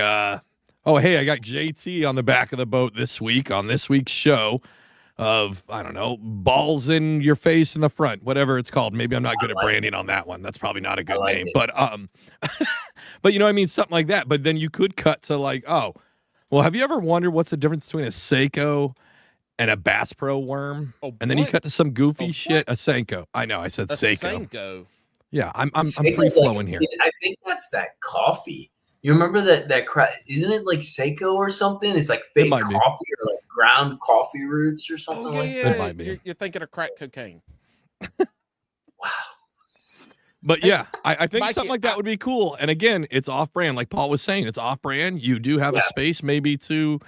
oh hey, I got JT on the back of the boat this week on this week's show of, I don't know, balls in your face in the front, whatever it's called. Maybe I'm not good at branding on that one. That's probably not a good name, but but you know what I mean, something like that. But then you could cut to like, oh well, have you ever wondered what's the difference between a Seiko and a Bass Pro worm? And then you cut to some goofy shit. A Senko. I know, I said Seiko. Yeah, I'm free flowing here. I think that's that coffee. You remember that crap? Isn't it like Seiko or something? It's like fake coffee or like ground coffee roots or something like that. It might be. You're thinking of crack cocaine. Wow. But yeah, I think something like that would be cool. And again, it's off brand. Like Paul was saying, it's off brand. You do have a space maybe to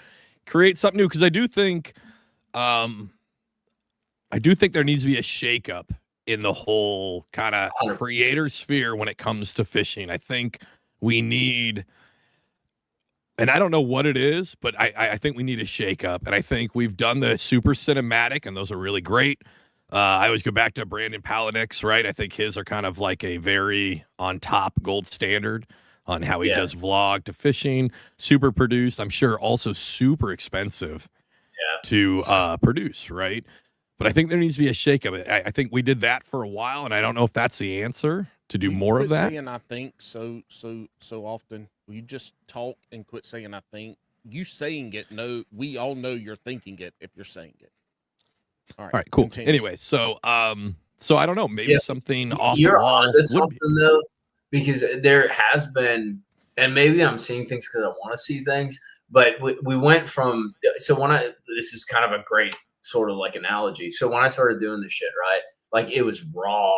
create something new. Because I do think there needs to be a shakeup in the whole kind of creator sphere when it comes to fishing. I think we need, and I don't know what it is, but I think we need a shakeup. And I think we've done the super cinematic, and those are really great. I always go back to Brandon Palinix, right? I think his are kind of like a very on top gold standard on how he does vlog to fishing, super produced. I'm sure also super expensive to produce, right? But I think there needs to be a shakeup. I think we did that for a while, and I don't know if that's the answer to do more of that. Saying I think so often. You just talk and quit saying I think. You saying it, no, we all know you're thinking it if you're saying it. All right, cool. Continue. Anyway, so I don't know, maybe something off the wall. You're on something though, because there has been, and maybe I'm seeing things because I want to see things, but we went from, so this is kind of a great sort of like analogy. So when I started doing this shit, right? Like it was raw,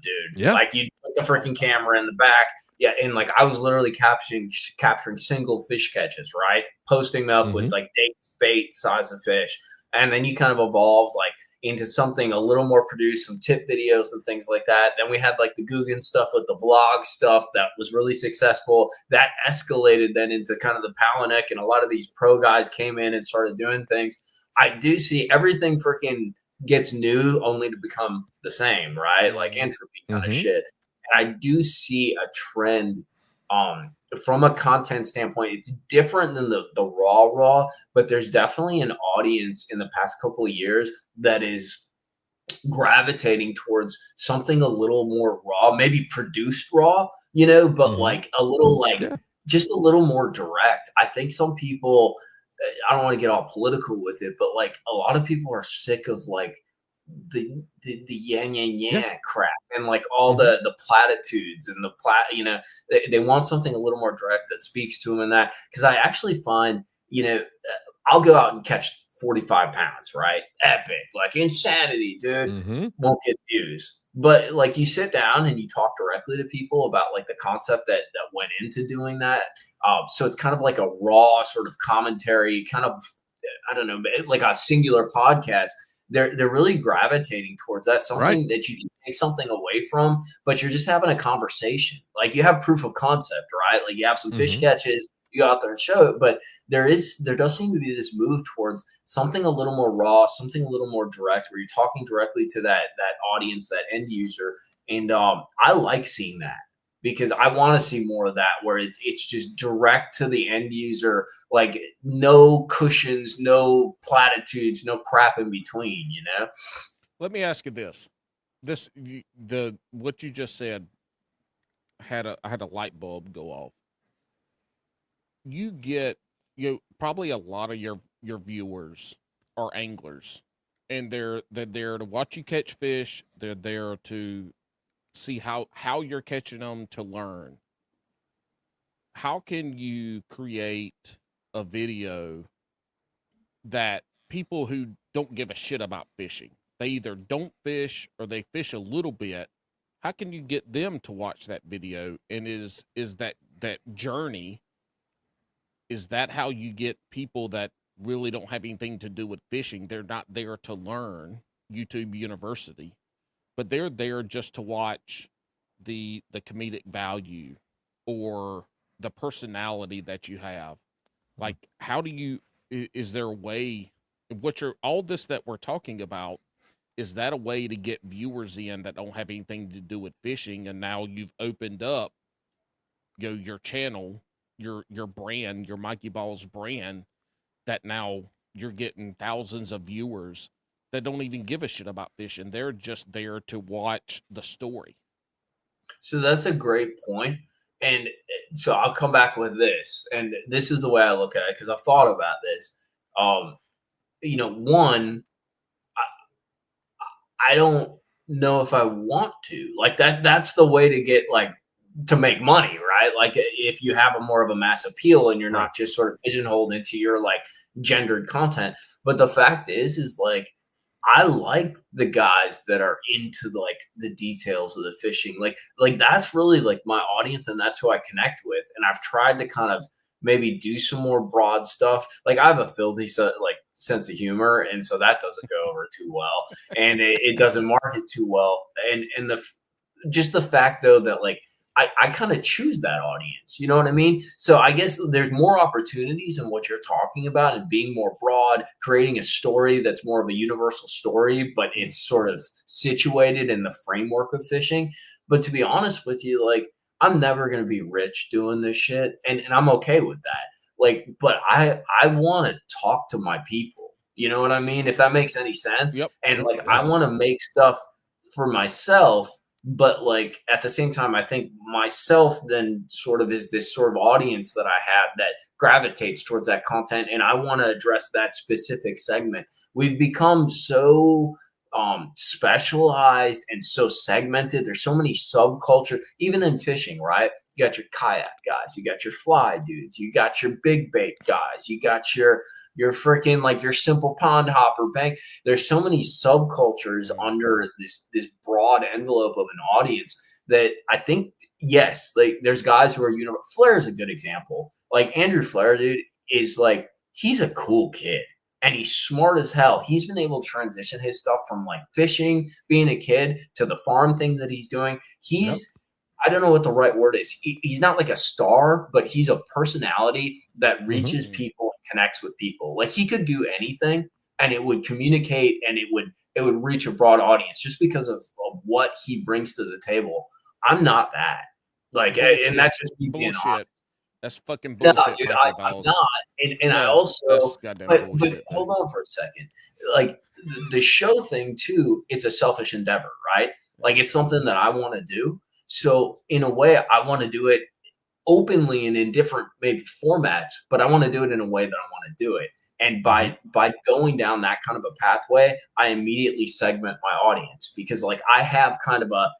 dude. Yeah. Like you put the freaking camera in the back. Yeah. And like I was literally capturing single fish catches, right? Posting them up with like bait size of fish. And then you kind of evolved, like, into something a little more produced, some tip videos and things like that. Then we had like the Guggen stuff with the vlog stuff that was really successful. That escalated then into kind of the Palahniuk, and a lot of these pro guys came in and started doing things. I do see everything freaking gets new only to become the same, right? Like entropy kind of shit. And I do see a trend from a content standpoint. It's different than the raw, but there's definitely an audience in the past couple of years that is gravitating towards something a little more raw, maybe produced raw, but like a little just a little more direct. I think some people, I don't want to get all political with it, but like a lot of people are sick of like the yang crap and like all the platitudes and they want something a little more direct that speaks to them. And that, because I actually find, I'll go out and catch 45 pounds, right? Epic, like insanity, dude. Won't get views. But like you sit down and you talk directly to people about like the concept that went into doing that. So it's kind of like a raw sort of commentary, kind of, I don't know, like a singular podcast. They're really gravitating towards that, something that you can take something away from, but you're just having a conversation. Like you have proof of concept, right? Like you have some fish catches, you go out there and show it, but there does seem to be this move towards something a little more raw, something a little more direct, where you're talking directly to that audience, that end user. And I like seeing that, because I want to see more of that, where it's just direct to the end user, like no cushions, no platitudes, no crap in between, Let me ask you this. What you just said had a light bulb go off. You get, probably a lot of your viewers are anglers, and they're there to watch you catch fish. They're there to see how you're catching them, to learn. How can you create a video that people who don't give a shit about fishing, they either don't fish or they fish a little bit, how can you get them to watch that video? And is that journey, is that how you get people that really don't have anything to do with fishing? They're not there to learn, YouTube University, but they're there just to watch the comedic value or the personality that you have. Like, how do you, is there a way, all this that we're talking about, is that a way to get viewers in that don't have anything to do with fishing? And now you've opened up, your channel, your brand, your Mikey Balzz brand, that now you're getting thousands of viewers that don't even give a shit about fishing. They're just there to watch the story. So that's a great point. And so I'll come back with this. And this is the way I look at it, because I've thought about this. One, I don't know if I want to. Like that's the way to get, like, to make money, right? Like if you have a more of a mass appeal and you're not just sort of pigeonholed into your like gendered content. But the fact is like, I like the guys that are into the details of the fishing. Like that's really like my audience, and that's who I connect with. And I've tried to kind of maybe do some more broad stuff. Like I have a filthy sense of humor, and so that doesn't go over too well, and it doesn't market too well. And the fact though that like I kind of choose that audience, you know what I mean? So I guess there's more opportunities in what you're talking about, and being more broad, creating a story that's more of a universal story, but it's sort of situated in the framework of fishing. But to be honest with you, like I'm never going to be rich doing this shit. And I'm okay with that. Like, but I want to talk to my people, you know what I mean? If that makes any sense. Yep. And like, I want to make stuff for myself. But like at the same time, I think myself then sort of is this sort of audience that I have that gravitates towards that content. And I want to address that specific segment. We've become so specialized and so segmented. There's so many subcultures, even in fishing, right? You got your kayak guys, you got your fly dudes, you got your big bait guys, you got your freaking like your simple pond hopper bank. There's so many subcultures under this broad envelope of an audience that I think, yes, like there's guys who are, Flair is a good example. Like Andrew Flair, dude, is like, he's a cool kid. and he's smart as hell. He's been able to transition his stuff from like fishing, being a kid, to the farm thing that he's doing. I don't know what the right word is. He's not like a star, but he's a personality that reaches people and connects with people. Like he could do anything and it would communicate and it would reach a broad audience just because of what he brings to the table. I'm not that. Like, bullshit. And that's just me being honest. That's fucking bullshit. No, dude, I'm not. And I also, but hold on for a second. Like the show thing too, it's a selfish endeavor, right? Like it's something that I want to do. So in a way, I want to do it openly and in different maybe formats, but I want to do it in a way that I want to do it. And by going down that kind of a pathway, I immediately segment my audience because like I have kind of a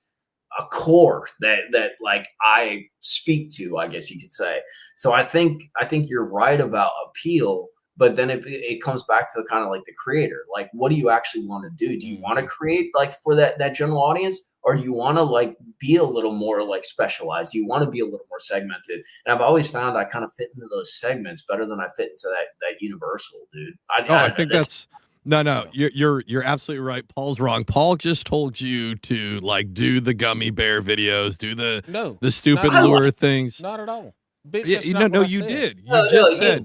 core that like I speak to, I guess you could say. So I think you're right about appeal, but then it comes back to kind of like the creator. Like, what do you actually want to do? Do you want to create like for that general audience? Or do you want to like be a little more like specialized? Do you want to be a little more segmented? And I've always found I kind of fit into those segments better than I fit into that universal, dude. I think that's no. You're absolutely right. Paul's wrong. Paul just told you to like do the gummy bear videos, do the stupid lure things. Not at all. Bitch, you did. You just said.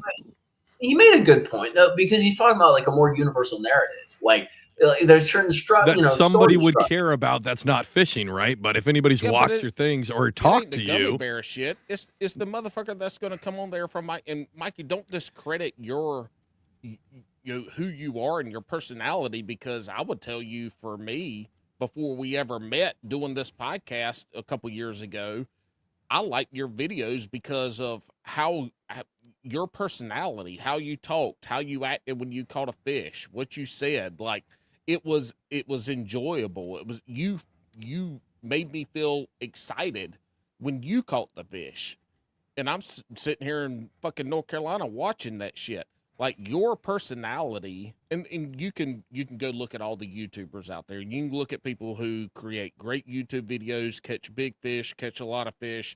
He made a good point though, because he's talking about like a more universal narrative. Like there's certain that somebody would care about that's not fishing, right? But if anybody's watched your things or talked to you, bear shit, it's the motherfucker that's going to come on there from Mikey. Don't discredit who you are and your personality, because I would tell you, for me, before we ever met doing this podcast a couple years ago, I liked your videos because of how your personality, how you talked, how you acted when you caught a fish, what you said. Like it was enjoyable. It was you made me feel excited when you caught the fish, and I'm sitting here in fucking North Carolina watching that shit. Like your personality, and you can go look at all the YouTubers out there. You can look at people who create great YouTube videos, catch big fish, catch a lot of fish,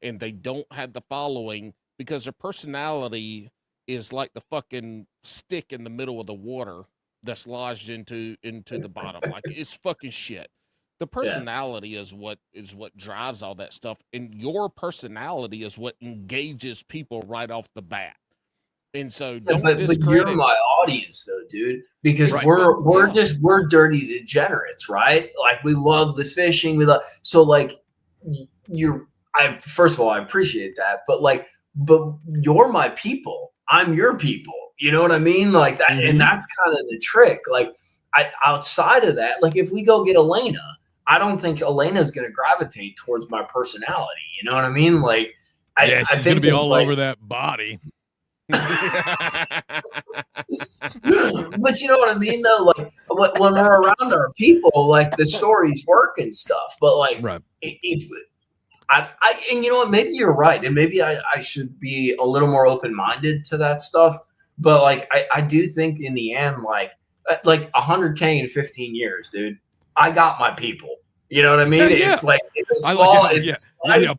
and they don't have the following because their personality is like the fucking stick in the middle of the water that's lodged into the bottom. Like it's fucking shit. The personality is what drives all that stuff, and your personality is what engages people right off the bat. And so don't discredit. But you're my audience though, dude, because we're dirty degenerates, right? Like we love the fishing. So like first of all, I appreciate that, but you're my people. I'm your people. You know what I mean? Like that. Mm-hmm. And that's kind of the trick. Like outside of that, like if we go get Elena, I don't think Elena's going to gravitate towards my personality. You know what I mean? Like she's going to be all over that body. But you know what I mean, though. Like when we're around our people, like the stories work and stuff. But like, if and you know what, maybe you're right, and maybe I should be a little more open minded to that stuff. But like, I do think in the end, like 100K in 15 years, dude, I got my people. You know what I mean? Yeah. It's like it's a small. Yeah.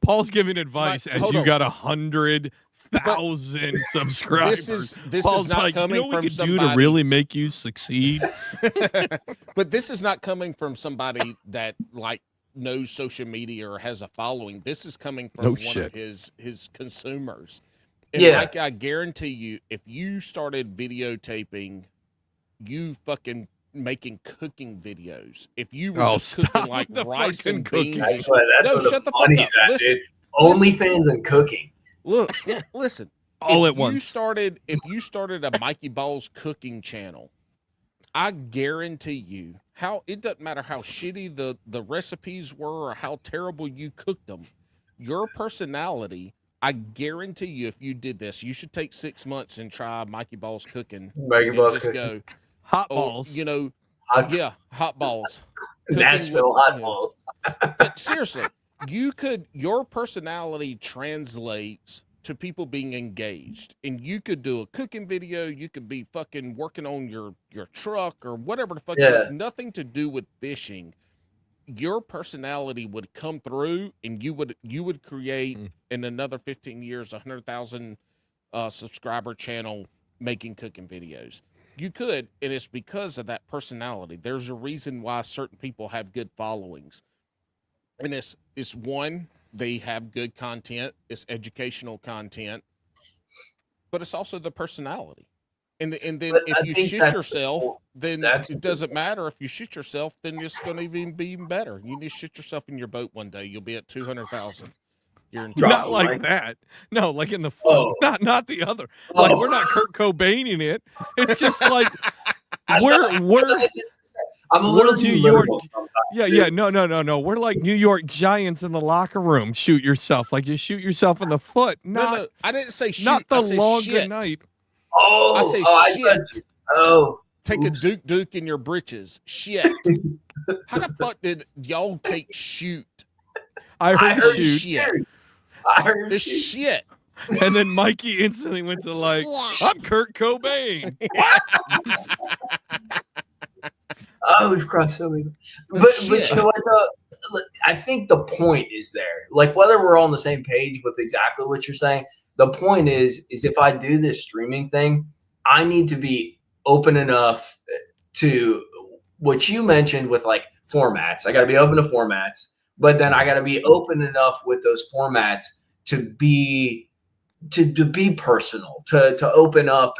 Paul's giving advice as you got 100,000 subscribers. This Paul's is not like, coming from do somebody to really make you succeed. But this is not coming from somebody that like knows social media or has a following. This is coming from one of his consumers. And like I guarantee you, if you started videotaping, you fucking making cooking videos. If you were just cooking like rice and beans, shut the fuck up. Listen, OnlyFans and cooking. Look, listen. All at once. If you started a Mikey Balzz cooking channel, I guarantee you, it doesn't matter how shitty the recipes were or how terrible you cooked them, your personality, I guarantee you, if you did this, you should take 6 months and try Mikey Balzz cooking. Go hot balls. You know, hot balls. Nashville hot balls. But seriously, your personality translates to people being engaged, and you could do a cooking video. You could be fucking working on your truck or whatever the fuck. It has nothing to do with fishing. Your personality would come through, and you would create in another 15 years 100,000 subscriber channel making cooking videos. You could, and it's because of that personality. There's a reason why certain people have good followings. And it's one, they have good content, it's educational content, but it's also the personality. And then if you shit yourself, then it doesn't matter. If you shit yourself, then it's going to be even better. You need to shit yourself in your boat one day. You'll be at 200,000. You're in Not like that. No, like in the foot. Not the other. Like we're not Kurt Cobain in it. It's just like we're I'm a little too New York. Yeah. No. We're like New York Giants in the locker room. Shoot yourself. Like you shoot yourself in the foot. No, I didn't say shoot. Not the I said long shit. good night. Oh, I say shit. Take oops. a Duke in your britches. Shit. How the fuck did y'all take shoot? I heard shoot. Shit. I heard This shit. And then Mikey instantly went to like, I'm Kurt Cobain. Oh, we've crossed so many. But you know what though? I think the point is there. Like whether we're all on the same page with exactly what you're saying, the point is if I do this streaming thing, I need to be open enough to what you mentioned with like formats. I got to be open to formats, but then I got to be open enough with those formats to be personal, to open up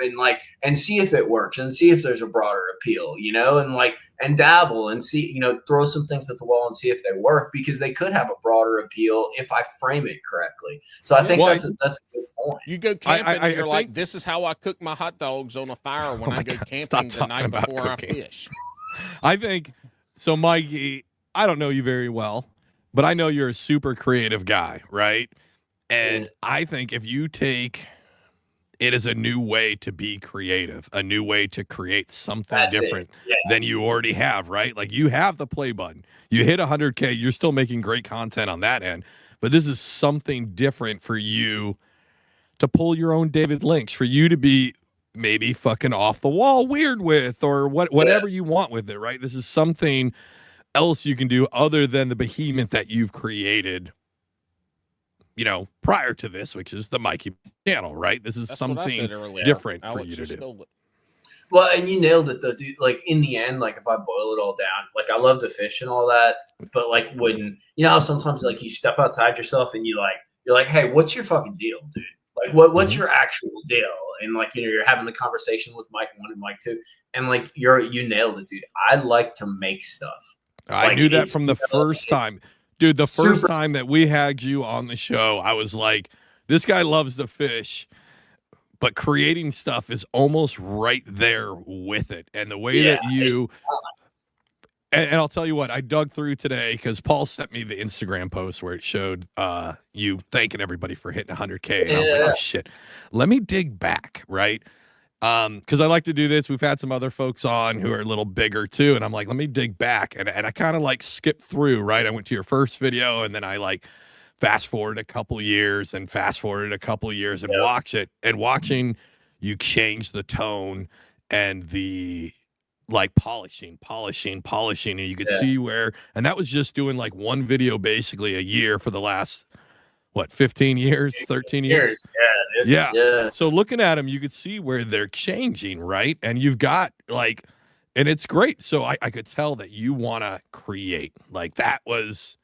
and see if it works and see if there's a broader appeal, and dabble and see, throw some things at the wall and see if they work, because they could have a broader appeal if I frame it correctly. So I think that's a good point. You go camping and you're like, this is how I cook my hot dogs on a fire when I go camping the night before I fish. I think so, Mikey, I don't know you very well, but I know you're a super creative guy, right? And I think if you take it as a new way to be creative, a new way to create something different than you already have, right? Like you have the play button. You hit 100K, you're still making great content on that end. But this is something different for you to pull your own David Lynch, for you to be maybe fucking off the wall weird with, or whatever you want with it, right? This is something else you can do other than the behemoth that you've created, prior to this, which is the Mikey channel, right? This is something different for you to do. Well, and you nailed it though, dude. Like in the end, like if I boil it all down, like I love to fish and all that, but like when, sometimes like you step outside yourself and you're like, hey, what's your fucking deal, dude? Like what's your actual deal? And like, you're having the conversation with Mike 1 and Mike 2, and like you nailed it, dude. I like to make stuff. I knew that from the first time. Dude, the first time that we had you on the show, I was like, this guy loves to fish, but creating stuff is almost right there with it. And the way that you, and I'll tell you what, I dug through today because Paul sent me the Instagram post where it showed you thanking everybody for hitting 100K. And I was like, oh, shit, let me dig back, right? Because I like to do this. We've had some other folks on who are a little bigger too, and I'm like, let me dig back, and I kind of like skipped through, right? I went to your first video, and then I like fast forward a couple years and fast forwarded a couple years and watch it, and watching you change the tone and the like polishing, and you could see where, and that was just doing like one video basically a year for the last 15 years, 13 years? Yeah. So looking at them, you could see where they're changing, right? And you've got like, and it's great. So I could tell that you want to create. Like it's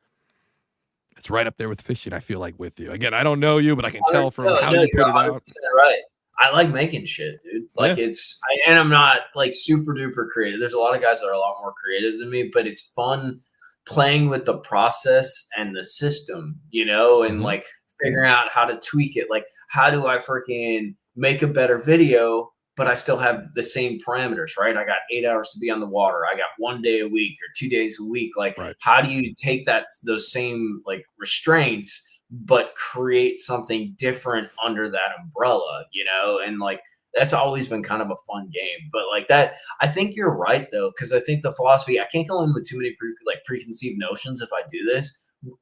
right up there with fishing, I feel like, with you. Again, I don't know you, but I can tell from how you put it out. Right. I like making shit, dude. Like and I'm not like super duper creative. There's a lot of guys that are a lot more creative than me, but it's fun playing with the process and the system, and like figuring out how to tweak it. Like, how do I freaking make a better video, but I still have the same parameters, right? I got 8 hours to be on the water. I got 1 day a week or 2 days a week. Like, how do you take those same like restraints, but create something different under that umbrella, and like, that's always been kind of a fun game. But like that, I think you're right though, because I think the philosophy, I can't go in with too many preconceived notions if I do this,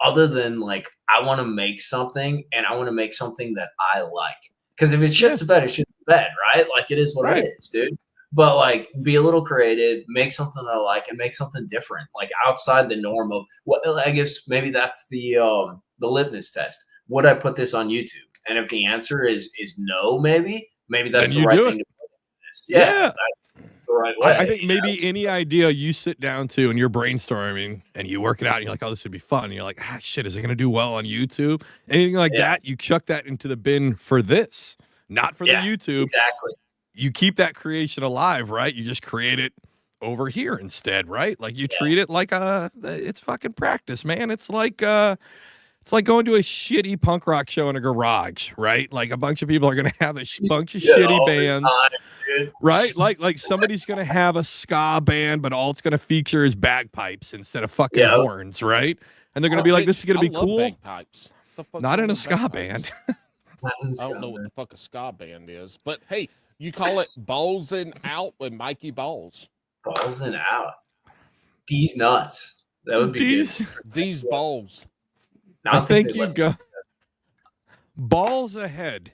other than like, I want to make something, and I want to make something that I like. Because if it shits the bed, it shits the bed, right? Like, it is what it is, dude. But like, be a little creative, make something that I like, and make something different, like outside the norm of what. I guess maybe that's the litmus test. Would I put this on YouTube? And if the answer is no, maybe that's the right thing to put in this. the right way. I think maybe any idea you sit down to and you're brainstorming and you work it out and you're like, oh, this would be fun. And you're like, shit, is it going to do well on YouTube? Anything like that, you chuck that into the bin for this, not for the YouTube. Exactly. You keep that creation alive, right? You just create it over here instead, right? Like you treat it like it's fucking practice, man. It's like going to a shitty punk rock show in a garage, right? Like a bunch of people are going to have a bunch of shitty bands, right? Like somebody's going to have a ska band, but all it's going to feature is bagpipes instead of fucking horns, right? And they're going to be like, this is going to be cool. Bagpipes. Not in a ska band. I don't know what the fuck a ska band is, but hey, you call it Ballsing Out with Mikey Balzz. Ballsing out. D's nuts. That would be good. D's balls. I think you go balls ahead,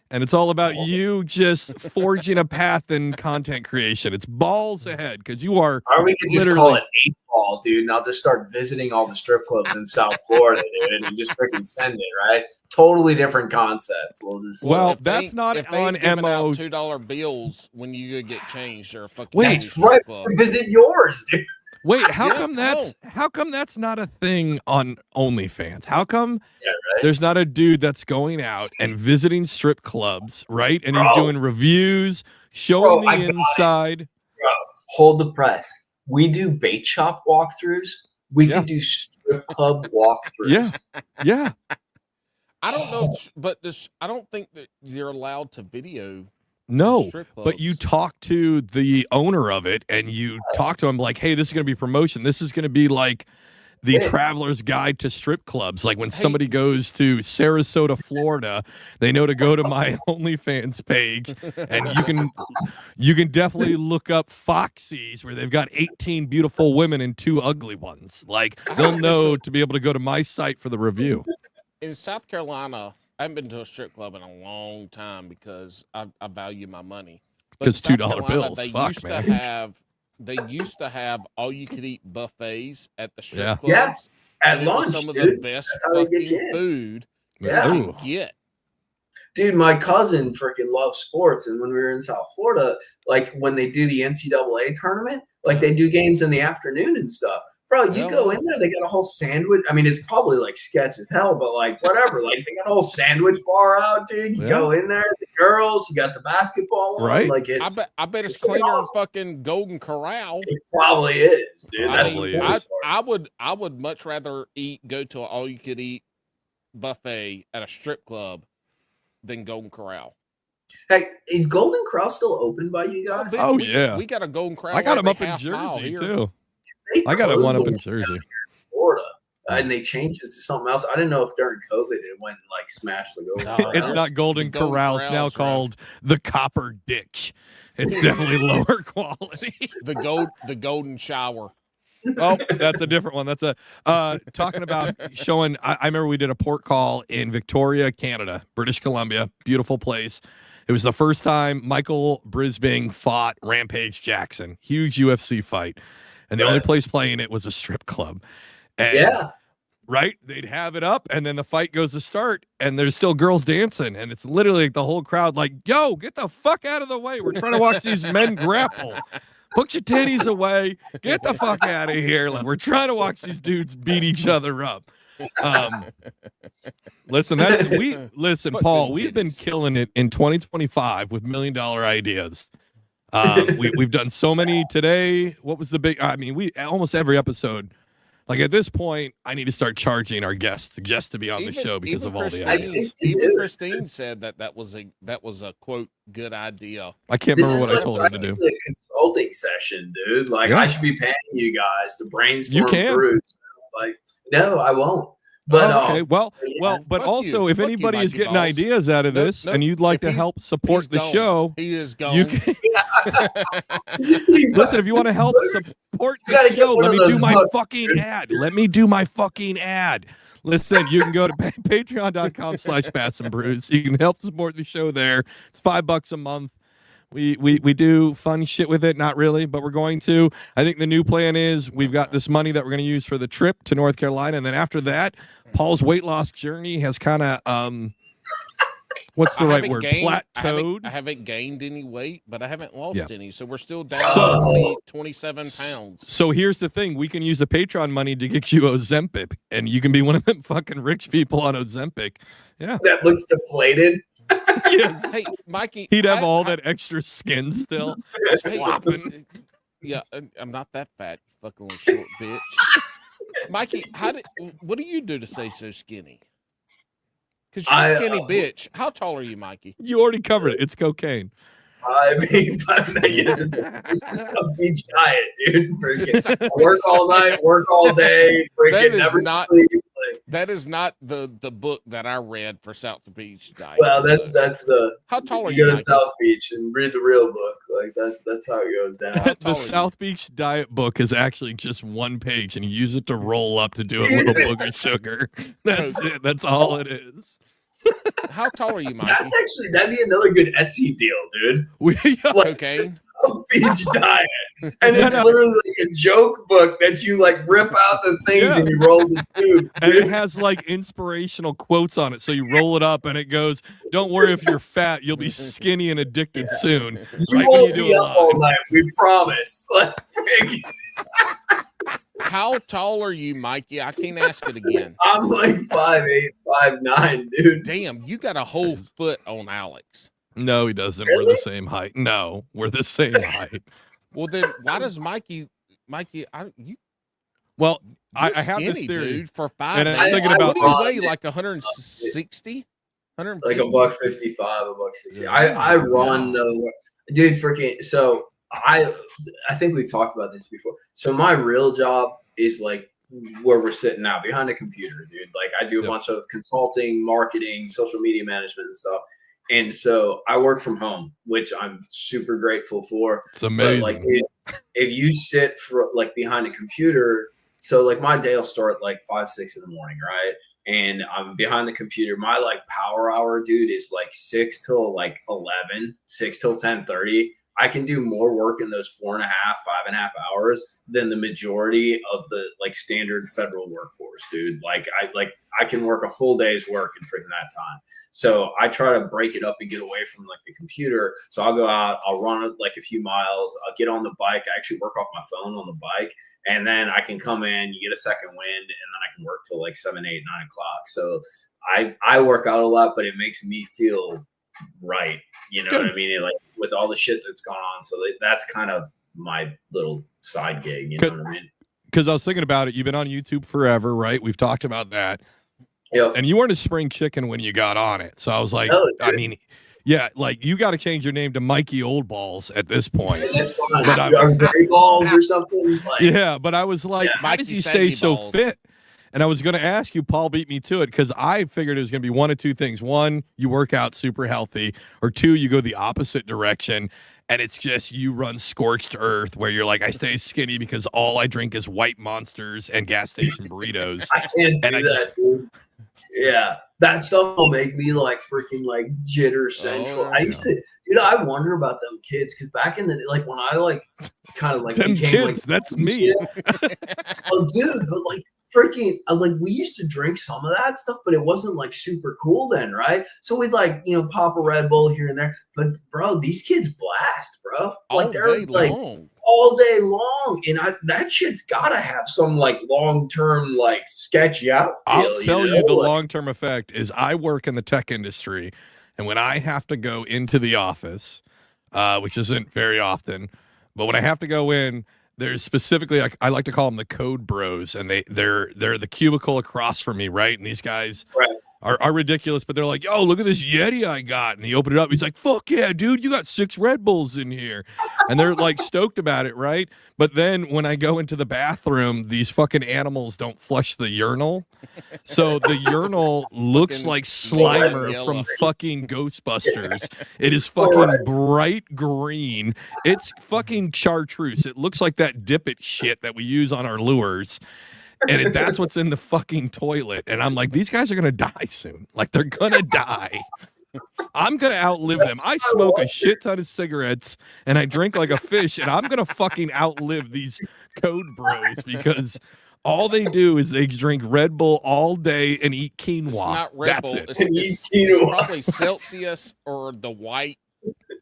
and it's all about you just forging a path in content creation. It's balls ahead because you are. Or we could just call it 8-ball, dude, and I'll just start visiting all the strip clubs in South Florida, dude, and just freaking send it, right? Totally different concept. That's not on MO. $2 bills when you go get changed or a fucking. Wait, that's right. Visit yours, dude. Wait, how come that's not a thing on OnlyFans? How come there's not a dude that's going out and visiting strip clubs, right? And he's doing reviews, showing the inside. Bro, hold the press. We do bait shop walkthroughs. We can do strip club walkthroughs. Yeah. I don't know, but I don't think that you're allowed to video. No, but you talk to the owner of it and you talk to him like, hey, this is going to be promotion. This is going to be like the traveler's guide to strip clubs. Like when somebody goes to Sarasota, Florida, they know to go to my OnlyFans page and you can definitely look up Foxy's where they've got 18 beautiful women and 2 ugly ones. Like they'll know to be able to go to my site for the review. In South Carolina, I haven't been to a strip club in a long time because I value my money. Because $2 bills. They used to have all you could eat buffets at the strip clubs. Yeah, at lunch, some of the best fucking food you can get. Dude, my cousin freaking loves sports, and when we were in South Florida, like when they do the NCAA tournament, like they do games in the afternoon and stuff. Bro, you go in there, they got a whole sandwich. I mean, it's probably like sketch as hell, but like whatever. Like they got a whole sandwich bar out, dude. You go in there, the girls, you got the basketball on. Right. Like it's, I bet it's cleaner than fucking Golden Corral. It probably is, dude. I would much rather go to an all you could eat buffet at a strip club than Golden Corral. Hey, is Golden Corral still open by you guys? We got a Golden Corral. I got them up in Jersey too. I got one up in Jersey, Florida, and they changed it to something else. I didn't know if during COVID it went and like smashed the Golden Corral. It's not Golden Corral. It's now called the Copper Ditch. It's definitely lower quality. The Golden Shower. Oh, that's a different one. That's talking about showing. I remember we did a port call in Victoria, Canada, British Columbia. Beautiful place. It was the first time Michael Brisbane fought Rampage Jackson. Huge UFC fight. And the only place playing it was a strip club. And, right? They'd have it up, and then the fight goes to start, and there's still girls dancing. And it's literally like the whole crowd like, yo, get the fuck out of the way. We're trying to watch these men grapple. Put your titties away. Get the fuck out of here. Like, we're trying to watch these dudes beat each other up. Listen, Paul, we've been killing it in 2025 with $1 million ideas. We've done so many today. What was the big? I mean, we almost every episode. Like at this point, I need to start charging our guests just to be on the show because of all the ideas. Even Christine said that was a quote good idea. I can't remember what I told her to do. A consulting session, dude. Like I should be paying you guys to brainstorm. You can. Brews. Like no, I won't. But okay, but also if anybody is getting ideas out of this and you'd like to help support the show, he is gone. You can listen. If you want to help support the show, let me do my fucking ad. Let me do my fucking ad. Listen, you can go to patreon.com/Bass and Brews. You can help support the show there. It's $5 a month. We do fun shit with it, not really, but we're going to. I think the new plan is we've got this money that we're going to use for the trip to North Carolina, and then after that, Paul's weight loss journey has kind of what's the right word? I Plateaued. haven't gained any weight, but I haven't lost any. So we're still down So- 27 pounds. So here's the thing: we can use the Patreon money to get you Ozempic, and you can be one of them fucking rich people on Ozempic. Yeah. That looks deflated. Yes. Hey, Mikey. He'd have all that extra skin still. Just Hey, flopping. yeah, I'm not that fat, you fucking little short bitch. Mikey, what do you do to stay so skinny? Because you're a skinny bitch. How tall are you, Mikey? You already covered it. It's cocaine. I mean, it's just a beach diet, dude. Freaking work all night, work all day, That freaking is never not- sleep. Like, That is not the book that I read for South Beach Diet. well, that's the. How tall are You you, go to Mikey? South Beach and read the real book. Like that's how it goes down. How The tall are you? South Beach diet book is actually just one page, and you use it to roll up to do a little book of sugar. That's it. That's all it is. How tall are you, Mikey? That'd be another good Etsy deal, dude. We, Like, Cocaine? South Beach diet, and it's literally like a joke book that you like rip out the things and you roll the tube. and it has like inspirational quotes on it. So you roll it up, and it goes, "Don't worry if you're fat, you'll be skinny and addicted soon." You Right when won't you do be it up all live. night. We promise. Like, How tall are you, Mikey? I can't ask it again. I'm like 5'8", 5'9", dude. Damn, you got a whole foot on Alex. No, he doesn't. Really? We're the same height. No, we're the same height. Well, then why does Mikey? Well, I You're have this skinny, theory. dude, for 5'8". And I'm thinking about what do you Ron, weigh? dude. Like 160? Like $1.55, $1.60. I run the dude. Freaking so I think we've talked about this before. So my real job is like where we're sitting now behind a computer, dude. Like I do a bunch of consulting, marketing, social media management and stuff. And so I work from home, which I'm super grateful for. It's amazing. But like if you sit for like behind a computer, so like my day will start like 5, 6 in the morning, right? And I'm behind the computer. My like power hour, dude, is like 6 till like 11, 6 till 10:30. I can do more work in those 4.5, 5.5 hours than the majority of the like standard federal workforce, dude. Like I can work a full day's work in freaking that time. So I try to break it up and get away from like the computer. So I'll go out, I'll run like a few miles, I'll get on the bike. I actually work off my phone on the bike. And then I can come in, you get a second wind, and then I can work till like 7, 8, 9 o'clock. So I work out a lot, but it makes me feel right. You know what I mean? Like with all the shit that's gone on. So that's kind of my little side gig. You know what I mean? Because I was thinking about it. You've been on YouTube forever, right? We've talked about that. Yeah. And you weren't a spring chicken when you got on it. So I was like, I mean, yeah, like you got to change your name to Mikey Old Balls at this point. That's fine. But Are gray balls or something? Like, Yeah, but I was like, how Mikey does he stay Sandy so Balls. fit? And I was going to ask you, Paul beat me to it because I figured it was going to be one of two things. One, you work out super healthy, or two, you go the opposite direction. And it's just you run scorched earth where you're like, I stay skinny because all I drink is white monsters and gas station burritos. I can't do that, dude. Yeah, that stuff will make me like freaking like jitter central. I used to, dude. I wonder about them kids because back in the like when I like kind of like Them became kids, like that's me. oh, dude, but like freaking like we used to drink some of that stuff, but it wasn't like super cool then, right? So we'd like pop a Red Bull here and there, but bro, these kids blast, bro. Like All they're day like long. all day long, and that shit's gotta have some like long term like sketchy out. I'll tell you the like, long-term effect is I work in the tech industry, and when I have to go into the office, which isn't very often, but when I have to go in, there's specifically I like to call them the code bros, and they're the cubicle across from me, right? And these guys are ridiculous, but they're like, yo, look at this Yeti I got. And he opened it up. He's like, fuck yeah, dude, you got 6 Red Bulls in here. And they're like stoked about it, right? But then when I go into the bathroom, these fucking animals don't flush the urinal. So the urinal looks Fucking like Slimer yellow. from fucking Ghostbusters. It is fucking bright green. It's fucking chartreuse. It looks like that dip it shit that we use on our lures. And that's what's in the fucking toilet. And I'm like, these guys are going to die soon. Like, they're going to die. I'm going to outlive them. I smoke a shit ton of cigarettes and I drink like a fish, and I'm going to fucking outlive these code bros because All they do is they drink Red Bull all day and eat quinoa. It's not Red That's Bull. it. It's probably Celsius or the white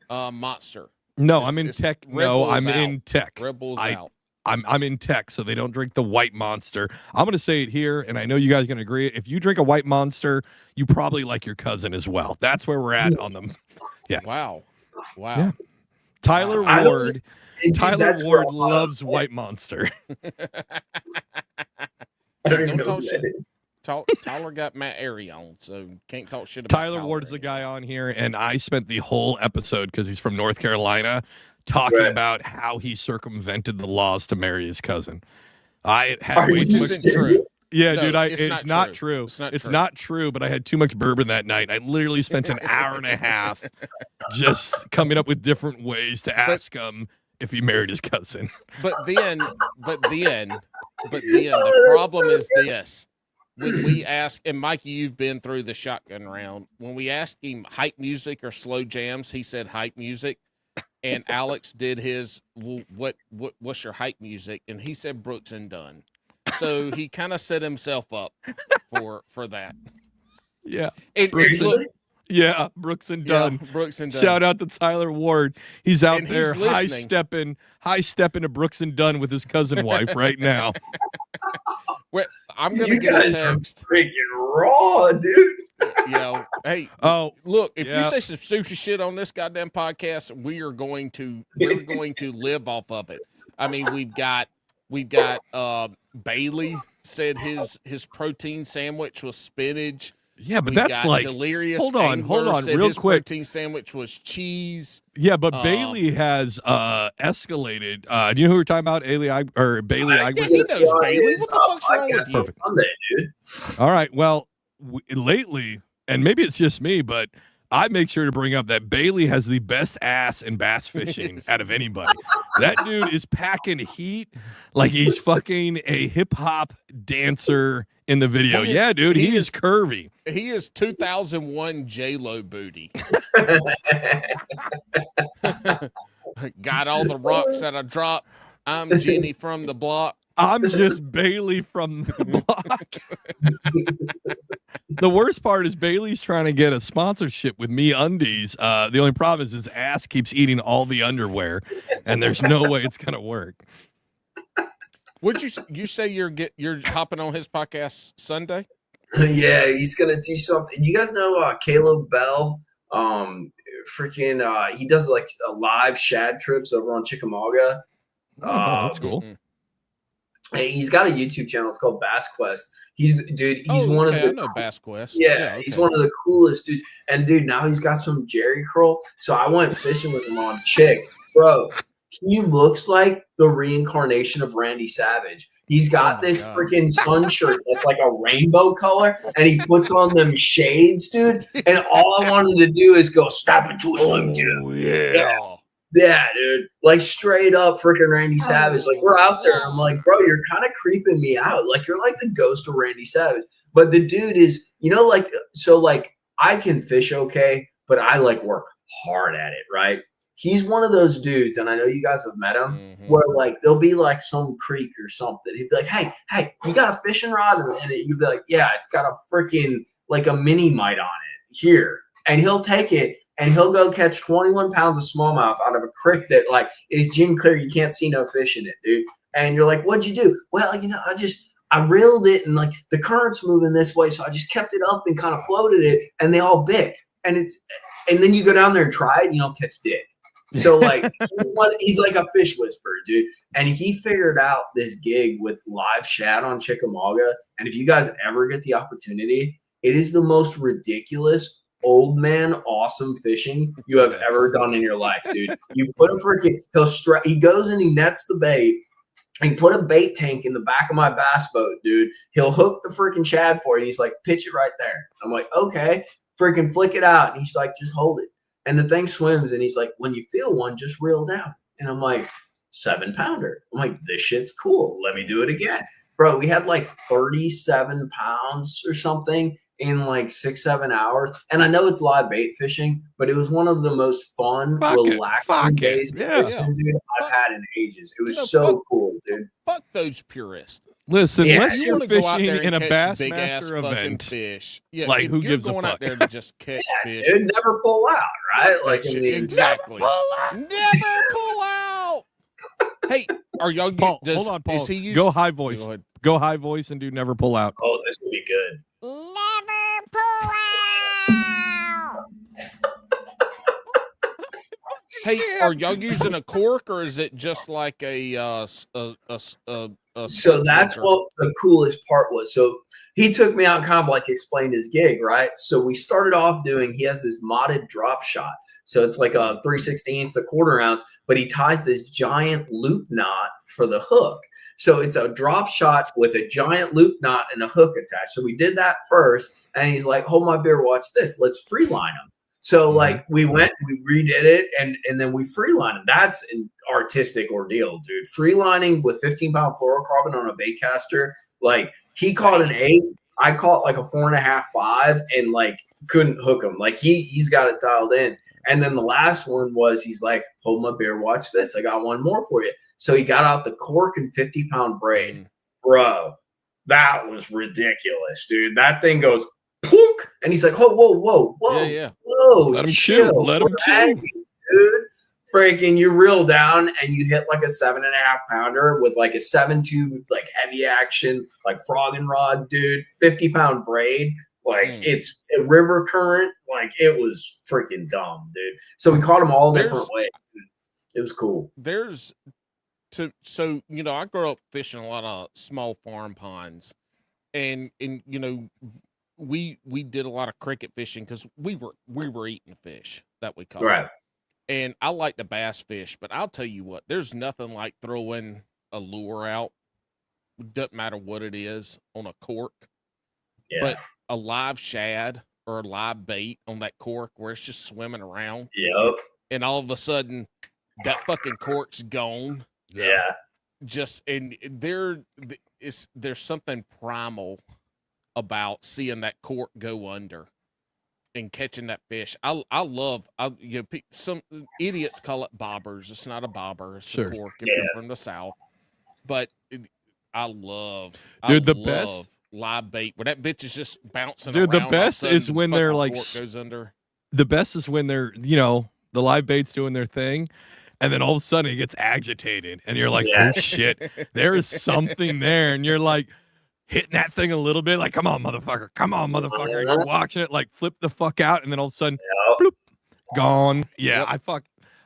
Monster. No, It's- I'm in it's- tech. Red No, Bull's I'm out. in tech. Red Bull's out. I'm in tech, so they don't drink the white Monster. I'm gonna say it here, and I know you guys are gonna agree. If you drink a white Monster, you probably like your cousin as well. That's where we're at on them. Yeah. Wow. Yeah. Tyler I don't- Ward. And Tyler that's Ward where loves white Monster. I don't even Don't know talk who shit. that is. Tyler got Matt Airy on, so can't talk shit about Tyler Ward is the guy on here, and I spent the whole episode because he's from North Carolina talking Right. about how he circumvented the laws to marry his cousin. I had Are way you too much. Isn't true. Yeah, No, dude, it's it's not not true. true. It's not It's true. not true, but I had too much bourbon that night. I literally spent an hour and a half just coming up with different ways to ask him if he married his cousin. But then the problem is this. When we ask, and Mikey, you've been through the shotgun round. When we asked him hype music or slow jams, he said hype music. And Alex did his, well, what's your hype music? And he said Brooks and Dunn. So he kind of set himself up for that. Yeah. And Brooks look, Yeah, Brooks and Dunn. yeah, Brooks and Dunn. Shout out to Tyler Ward. He's out And there he's high stepping to Brooks and Dunn with his cousin wife right now. Well, I'm gonna You get a guys are text. freaking raw, dude. Hey, Oh, look, if yeah. you say some stupid shit on this goddamn podcast, we're going to live off of it. I mean, we've got Bailey said his protein sandwich was spinach. yeah, but We that's got like Delirious hold on, Angler said real his quick. protein sandwich was cheese. Yeah, but Bailey has escalated. Do you know who we're talking about? Bailey Yeah, Egbert? he knows Bailey. What the fuck's wrong with you? On Sunday, dude. All right. Well, lately, and maybe it's just me, but I make sure to bring up that Bailey has the best ass in bass fishing out of anybody. That dude is packing heat like he's fucking a hip hop dancer in the video. He is- Yeah, dude, he he is is- curvy. He is 2001 J-Lo booty. Got all the rocks that I dropped. I'm Jenny from the block. I'm just Bailey from the block. The worst part is Bailey's trying to get a sponsorship with Me Undies. The only problem is his ass keeps eating all the underwear, and there's no way it's gonna work. Would you say you're hopping on his podcast Sunday? Yeah, he's gonna teach something. You guys know Caleb Bell? He does like live shad trips over on Chickamauga. Oh, that's cool. Mhm. Hey, he's got a YouTube channel. It's called Bass Quest. He's one of I the know Bass Quest. yeah, he's okay. one of the coolest dudes. And dude, now he's got some Jerry curl. So I went fishing with him on Chick, bro. He looks like the reincarnation of Randy Savage. He's got Oh my this God. freaking sun shirt that's like a rainbow color, and he puts on them shades, dude. And all I wanted to do is go stop it to a Slim Jim. Oh, yeah. Yeah, dude. Like straight up freaking Randy Savage. Like we're out there. And I'm like, bro, you're kind of creeping me out. Like you're like the ghost of Randy Savage. But the dude is, like, so like I can fish okay, but I like work hard at it, right? He's one of those dudes, and I know you guys have met him, Mhm. where like there'll be like some creek or something. He'd be like, hey, you got a fishing rod? And you'd be like, yeah, it's got a freaking like a mini mite on it here. And he'll take it and he'll go catch 21 pounds of smallmouth out of a creek that like is gin clear. You can't see no fish in it, dude. And you're like, what'd you do? Well, I reeled it and like the current's moving this way. So I just kept it up and kind of floated it and they all bit. And then you go down there and try it and you don't catch dick. So like he's like a fish whisperer, dude. And he figured out this gig with live shad on Chickamauga. And if you guys ever get the opportunity, it is the most ridiculous old man awesome fishing you have ever done in your life, dude. You put a freaking he goes and he nets the bait. He put a bait tank in the back of my bass boat, dude. He'll hook the freaking shad for you. He's like, pitch it right there. I'm like, okay, freaking flick it out. And he's like, just hold it. And the thing swims, and he's like, when you feel one, just reel down. And I'm like, 7-pounder. I'm like, this shit's cool. Let me do it again. Bro, we had like 37 pounds or something in like 6-7 hours. And I know it's live bait fishing, but it was one of the most fun, relaxing days Yeah. fishing, dude, I've had in ages. It was You know, so cool, dude. Fuck those purists. Listen, Yeah, unless You you're want to go out there fishing and in a catch big-ass Bassmaster fucking event, fish. Yeah, like, if who you're gives a going fuck? out there to just catch fish. Dude, never pull out, right? Fuck Like, that I shit. mean, Exactly. Never pull out. Hey, are y'all? Paul, does, hold on, Paul. Is he using, Go high voice. Go ahead. Go high voice and do never pull out. oh, this would be good. Never pull out. Hey, are y'all using a cork or is it just like a So slip that's sinker? what the coolest part was. So he took me out and kind of like explained his gig, right? So we started off doing, he has this modded drop shot. So it's like a 3/16, a quarter ounce, but he ties this giant loop knot for the hook. So it's a drop shot with a giant loop knot and a hook attached. So we did that first, and he's like, hold my beer, watch this. Let's free line them. So like we went, we redid it, and then we free line them. That's an artistic ordeal, dude. Free lining with 15-pound fluorocarbon on a bait caster. Like he caught an 8, I caught like a 4.5, 5, and like couldn't hook him. Like he's got it dialed in. And then the last one was he's like, hold my beer, watch this. I got one more for you. So he got out the cork and 50-pound braid. Bro, that was ridiculous, dude. That thing goes punk, and he's like, oh, whoa. Yeah. Whoa, Let him chill. Let him chill. Dude. Freaking, you reel down and you hit like a 7.5 pounder with like a 7.2 like heavy action, like frogging rod, dude. 50-pound braid. Like it's a river current. Like it was freaking dumb, dude. So we caught them all different ways. It was cool. So I grew up fishing a lot of small farm ponds, and we did a lot of cricket fishing because we were eating fish that we caught. Right. And I like to bass fish, but I'll tell you what, there's nothing like throwing a lure out. Doesn't matter what it is on a cork. Yeah. But a live shad or a live bait on that cork where it's just swimming around. Yep. And all of a sudden that fucking cork's gone. Yeah. And there's something primal about seeing that cork go under and catching that fish. Some idiots call it bobbers. It's not a bobber. It's a cork if you're from the South. But I love best live bait where that bitch is just bouncing Dude, around. the best is when they're like goes under. The best is when they're, the live bait's doing their thing, and then all of a sudden it gets agitated, and you're like, oh shit, there is something there, and you're like hitting that thing a little bit, like, come on, motherfucker, and you're watching it like flip the fuck out, and then all of a sudden, bloop, gone. Yeah,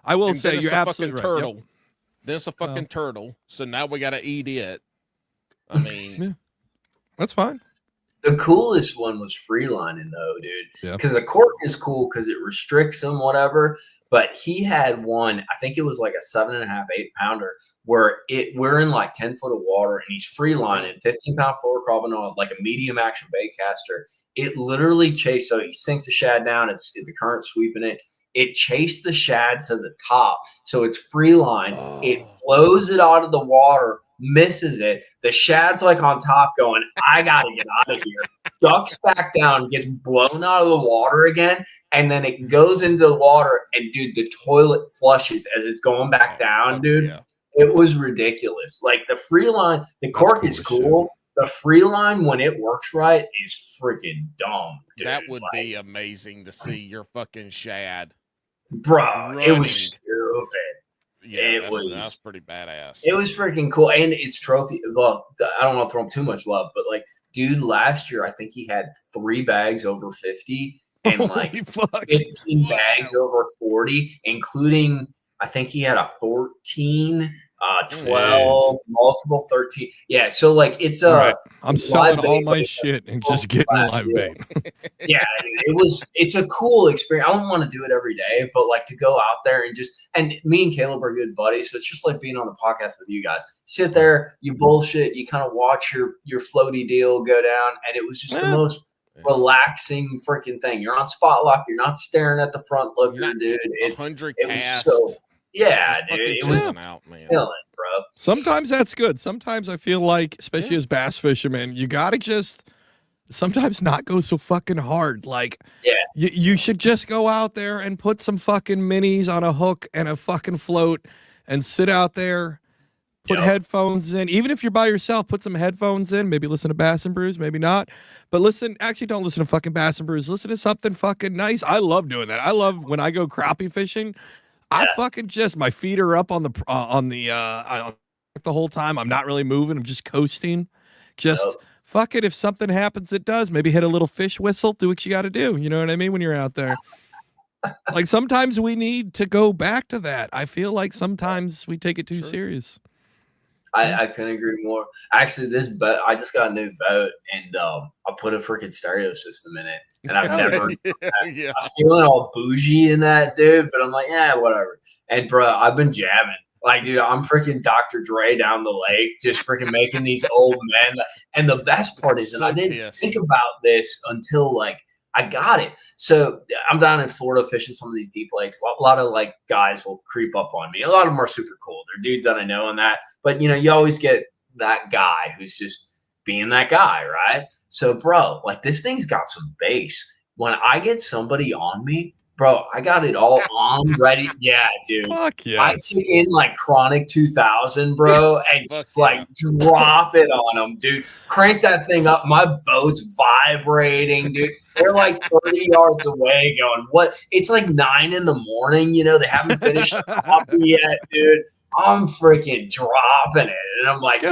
I will say you're absolutely right. Turtle. Yep. Then it's a fucking turtle. So now we got to eat it. I mean, that's fine. The coolest one was freelining though, dude. Because the cork is cool because it restricts them, whatever. But he had one, I think it was like a 7.5, 8 pounder, where we're in like 10 foot of water and he's freelining 15-pound fluorocarbon on like a medium action bait caster. It literally chased, so he sinks the shad down, it's the current sweeping it. It chased the shad to the top. So it's freeline. It blows it out of the water, misses it. The shad's like on top going, I got to get out of here. Ducks back down, gets blown out of the water again. And then it goes into the water. And, dude, the toilet flushes as it's going back down, dude. Yeah. It was ridiculous. Like the freeline, the cork is cool. The freeline, when it works right, is freaking dumb, dude. That would be amazing to see your fucking shad. Bro, running. It was stupid. Yeah, that's pretty badass. It was freaking cool. And it's trophy. Well, I don't want to throw him too much love, but like, dude, last year, I think he had 3 bags over 50 and like 15 bags over 40, including, I think he had a 14, 12, multiple 13. Yeah. So like, it's right. I'm selling all my shit and just getting live bait. Yeah, it's a cool experience. I don't want to do it every day, but like to go out there and me and Caleb are good buddies. So it's just like being on the podcast with you guys. Sit there, you bullshit, you kind of watch your floaty deal go down. And it was just the most relaxing freaking thing. You're on spot lock. You're not staring at the front looker, dude. It's 100 it casts. was so, yeah, dude. It It was out, man. killing, bro. Sometimes that's good. Sometimes I feel like, especially as bass fishermen, you got to just sometimes not go so fucking hard. Like, you should just go out there and put some fucking minis on a hook and a fucking float and sit out there, Put headphones in. Even if you're by yourself, put some headphones in. Maybe listen to Bass and Brews, maybe not. But actually don't listen to fucking Bass and Brews. Listen to something fucking nice. I love doing that. I love when I go crappie fishing. I fucking my feet are up on the whole time. I'm not really moving. I'm just coasting. Fuck it. If something happens, it does. Maybe hit a little fish whistle. Do what you got to do. You know what I mean? When you're out there. Like sometimes we need to go back to that. I feel like sometimes we take it too serious. I couldn't agree more. Actually, this boat, I just got a new boat and I put a freaking stereo system in it. And I've never, I'm feeling all bougie in that, dude. But I'm like, yeah, whatever. And bro, I've been jamming. Like, dude, I'm freaking Dr. Dre down the lake, just freaking making these old men. And the best part is, and I didn't think about this until like I got it. So I'm down in Florida fishing some of these deep lakes. A lot of like guys will creep up on me. A lot of them are super cool. They're dudes that I know and that. But, you know, you always get that guy who's just being that guy, right? So, bro, like this thing's got some bass. When I get somebody on me, bro, I got it all on ready. Yeah, dude. Fuck yeah. I kick in like Chronic 2000, bro, and drop it on them, dude. Crank that thing up. My boat's vibrating, dude. They're like 30 yards away going, what? It's like 9 a.m. You know, they haven't finished coffee yet, dude. I'm freaking dropping it. And I'm like,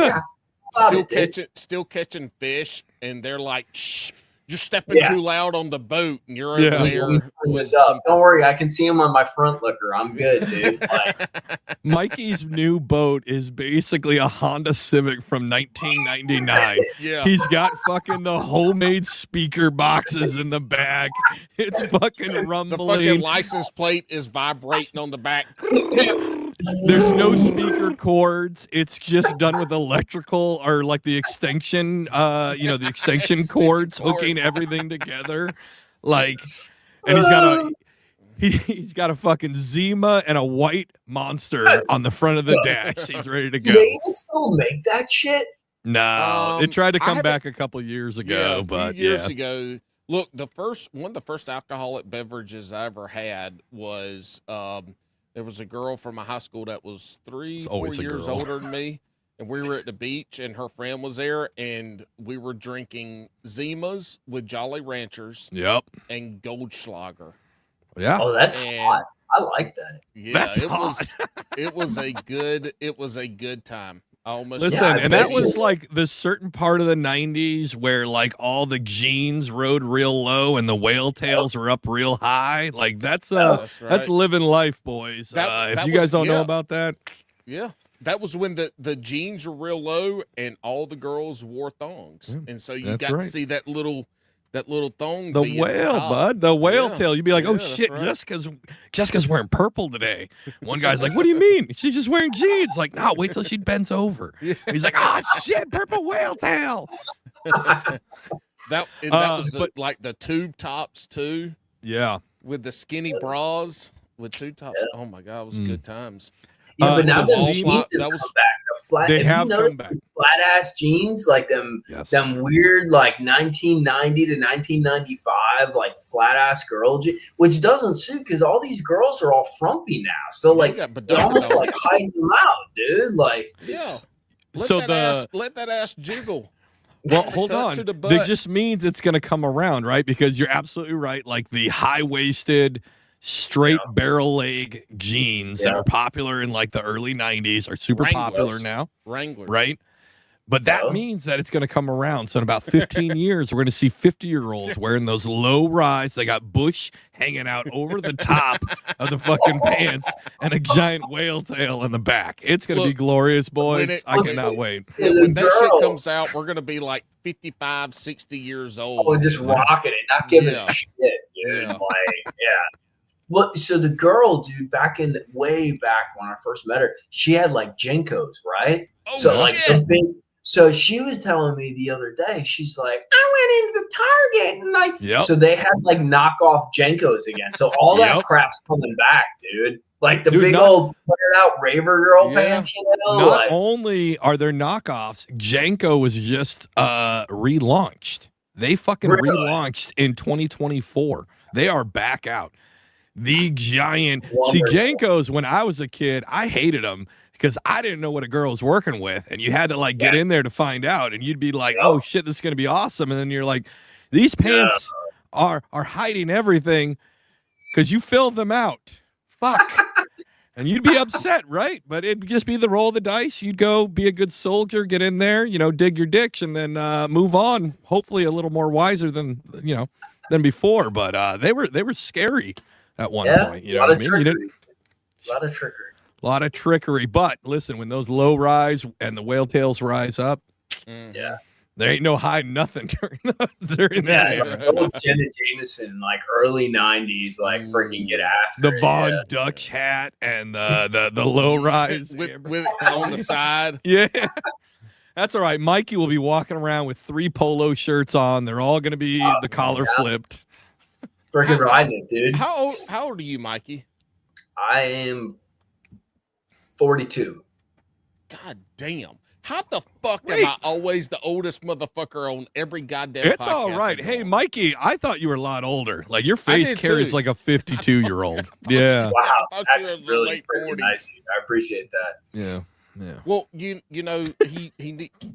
still catching fish. And they're like, shh. You're stepping too loud on the boat, and you're over there. Don't worry, I can see him on my front looker. I'm good, dude. Mikey's new boat is basically a Honda Civic from 1999. Yeah, he's got fucking the homemade speaker boxes in the back. It's fucking rumbling. The fucking license plate is vibrating on the back. There's no speaker cords. It's just done with electrical or like the extension, the extension cords hooking everything together. Like, and he's got a fucking Zima and a white Monster on the front of the dash. He's ready to go. Do they even still make that shit? No, it tried to come back a couple years ago, but years ago. Look, one of the first alcoholic beverages I ever had was there was a girl from my high school that was 3-4 years older than me, and we were at the beach, and her friend was there, and we were drinking Zimas with Jolly Ranchers. Yep. And Goldschlager. Yeah. Oh, that's hot. I like that. Yeah, that's hot. It was a good time. And that was like the certain part of the 90s where like all the jeans rode real low and the whale tails were up real high. Like that's living life, boys. If you guys don't know about that. Yeah. That was when the jeans were real low and all the girls wore thongs. And so you got to see that little thong. The whale, bud. The whale tail. You'd be like, oh shit, Jessica's wearing purple today. One guy's like, what do you mean? She's just wearing jeans. Like, no, wait till she bends over. He's like, oh shit, purple whale tail. that was the tube tops too. Yeah. With the skinny bras with tube tops. Oh my God, it was good times. Yeah, but now the jeans have come back. They have you noticed come back. Flat ass jeans, like them weird like 1990 to 1995 like flat ass girl jeans, which doesn't suit because all these girls are all frumpy now. So like they're almost like hiding them out, dude. Like let that ass jiggle. Well, hold on. That just means it's going to come around, right? Because you're absolutely right. Like the high waisted, straight barrel leg jeans that were popular in like the early 90s are super popular now. Wranglers. Right? But that means that it's going to come around. So in about 15 years, we're going to see 50-year-olds wearing those low rise. They got bush hanging out over the top of the fucking pants and a giant whale tail in the back. It's going to be glorious, boys. I cannot wait. When that shit comes out, we're going to be like 55, 60 years old. Oh, just rocking it, not giving a shit, dude. Well, so the girl, dude, way back when I first met her, she had like Jenkos, right? Oh, so shit. So she was telling me the other day, she's like, I went into Target and like, so they had like knockoff Jenkos again. So all that crap's coming back, dude. Like the big old flared out raver girl pants, you know? Not only are there knockoffs, Jenko was just relaunched. They fucking relaunched in 2024. They are back out. the giant. Wonderful. See, Jankos, when I was a kid, I hated them because I didn't know what a girl was working with, and you had to like get in there to find out, and you'd be like, "Oh shit, this is gonna be awesome," and then you're like, "These pants are hiding everything because you filled them out." Fuck. And you'd be upset, right? But it'd just be the roll of the dice. You'd go be a good soldier, get in there, dig your ditch, and then move on. Hopefully, a little more wiser than than before. But they were scary at one point. You know what I mean? A lot of trickery. A lot of trickery. But listen, when those low rise and the whale tails rise up, there ain't no hiding nothing during that era. Old Jenna Jameson, like early '90s, like freaking get after the Von Dutch hat and the low rise with on the side. Yeah. That's all right. Mikey will be walking around with 3 polo shirts on. They're all going to be the collar flipped. Freaking riding it, dude. How old are you, Mikey? I am 42. God damn. How the fuck am I always the oldest motherfucker on every goddamn podcast? It's all right. Hey, Mikey, I thought you were a lot older. Like, your face carries like a 52-year-old. Yeah. Wow. That's really freaking nice. I appreciate that. Yeah. Yeah. Well, he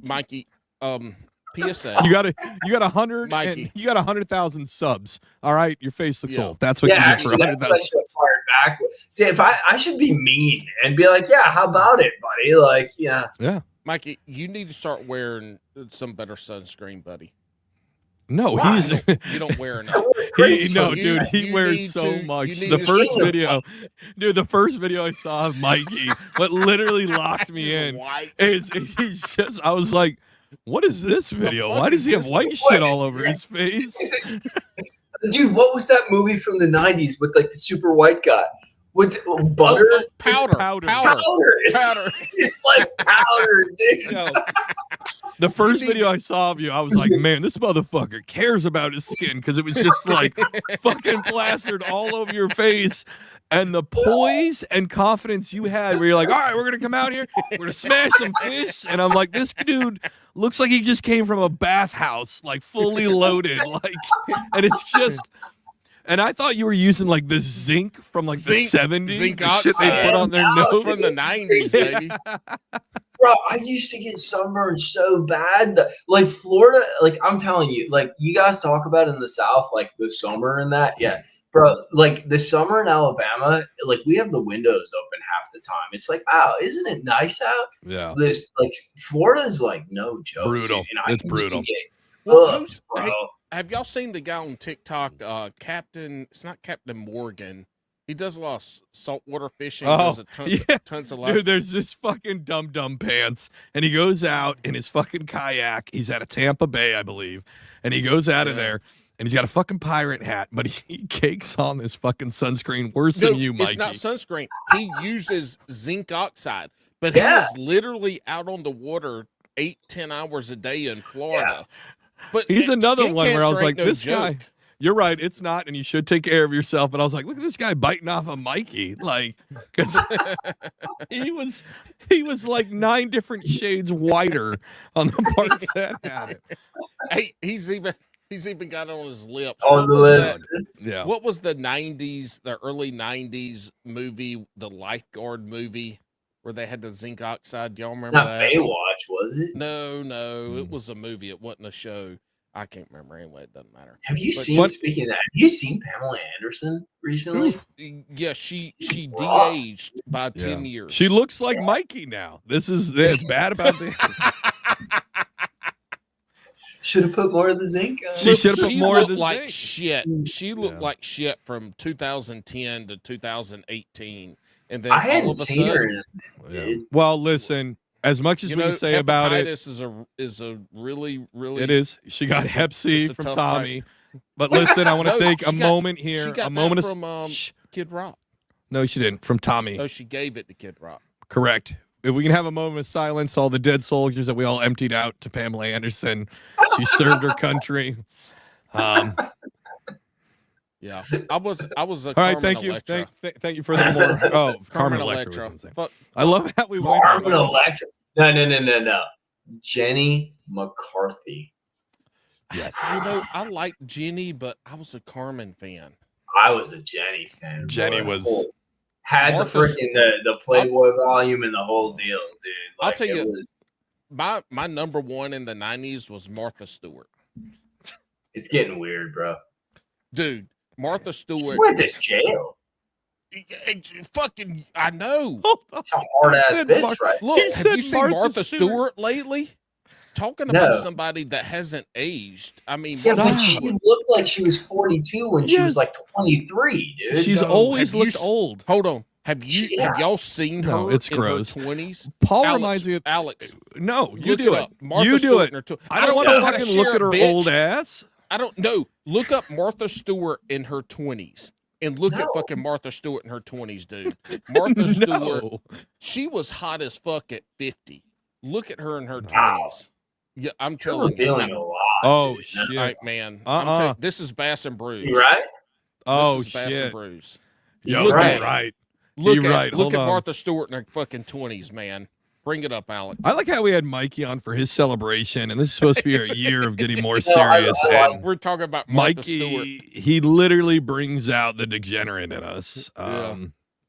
Mikey, PSA. You got 100. Mikey. You got 100,000 subs. All right, your face looks old. That's what you get for 100,000. Back. See, if I should be mean and be like, yeah, how about it, buddy? Like, yeah. Mikey, you need to start wearing some better sunscreen, buddy. No, you don't wear enough. Dude, he wears so much. The first video I saw of Mikey, what literally locked me in is I was like, what is this video? Why does he have white shit all over his face? Dude, what was that movie from the 90s with like the super white guy? With butter? Powder. It's like powder, dude. The first video I saw of you, I was like, man, this motherfucker cares about his skin because it was just like fucking plastered all over your face. And the poise and confidence you had where you're like, all right, we're going to come out here. We're going to smash some fish. And I'm like, this dude looks like he just came from a bathhouse, like fully loaded. And it's just... And I thought you were using like the zinc from like the 70s. Zinc the shit they put on their nose. From the 90s, baby. Bro, I used to get sunburned so bad. Like Florida, like I'm telling you, like you guys talk about in the South, like the summer and that. Yeah. Bro, like the summer in Alabama, like we have the windows open half the time. It's like, oh, isn't it nice out? Yeah. This like Florida's like no joke. Brutal. It's brutal. Hey, have y'all seen the guy on TikTok, it's not Captain Morgan. He does a lot of saltwater fishing. Does tons of life. Dude, there's this fucking dumb pants. And he goes out in his fucking kayak. He's out of Tampa Bay, I believe. And he goes out of there. And he's got a fucking pirate hat. But he cakes on this fucking sunscreen worse than you, Mikey. It's not sunscreen. He uses zinc oxide. But he is literally out on the water 8-10 hours a day in Florida. But he's another one where I was like, this guy, you're right, it's not, and you should take care of yourself. But I was like, look at this guy biting off of Mikey, like, because he was like 9 different shades whiter on the parts that had it. Hey, he's even got it on his lips. On the lips. Yeah. What was the early 90s movie, the lifeguard movie? Where they had the zinc oxide. Do y'all remember Not that? Baywatch, was it? No. It was a movie. It wasn't a show. I can't remember anyway. It doesn't matter. Speaking of that, have you seen Pamela Anderson recently? Yeah, she de-aged by 10 years. She looks like Mikey now. It's bad about this. Should have put more of the zinc on. She should have put more of the like zinc. Shit. She looked like shit from 2010 to 2018. And then I hadn't all of a seen sudden, her. Well, listen, as much as we say about it, hepatitis is a really it is. She got Hep C from Tommy. But listen, I want to take a moment here. She got a moment from Kid Rock. No, she didn't. From Tommy. No, she gave it to Kid Rock. Correct. If we can have a moment of silence, all the dead soldiers that we all emptied out to Pamela Anderson. She served her country. Yeah, I was a all right, thank you. Thank you for the more. Oh, Carmen Electra. I love how we went. Carmen Electra. No. Jenny McCarthy. Yes. I liked Jenny, but I was a Carmen fan. I was a Jenny fan. Jenny bro. was had Martha- the freaking the Playboy volume and the whole deal, dude. I'll Like, tell it you- was, My number one in the 90s was Martha Stewart. it's getting weird, bro. Dude, Martha She Stewart. went to jail. Fucking, I know. It's a hard ass said bitch, Mar- right? Look, He have said you seen Martha Martha Stewart. Stewart lately? Talking about No. somebody that hasn't aged. I mean, Yeah, but Martha she Stewart- looked like she was 42 when she Yes. was like 23, dude. She's No, always have you looked s- old. Hold on. Have Yeah. y'all seen her No, it's in gross. her 20s? Paul Alex, reminds me of Alex. no. You Look do it it. up. Martha You do Stewart it. in her I don't want know to how to fucking look share at her it, bitch. old ass. I don't know. Look up Martha Stewart in her 20s and look at No. fucking Martha Stewart in her 20s, dude. Martha Stewart, No. she was hot as fuck at 50. Look at her in her Wow. 20s. Yeah, I'm You're telling revealing you. a lot. Oh dude. shit. Right, man. Uh-uh. This is Bass and Brews. You right? Oh This is Bass and shit. Brews. Yo, Look you're at it. right. Look You're at right. look Hold at on. Martha Stewart in her fucking 20s, man. Bring it up, Alex. I like how we had Mikey on for his celebration, and this is supposed to be our year of getting more I serious. like- and We're talking about Martha Stewart. Mikey, he literally brings out the degenerate in us. Yeah.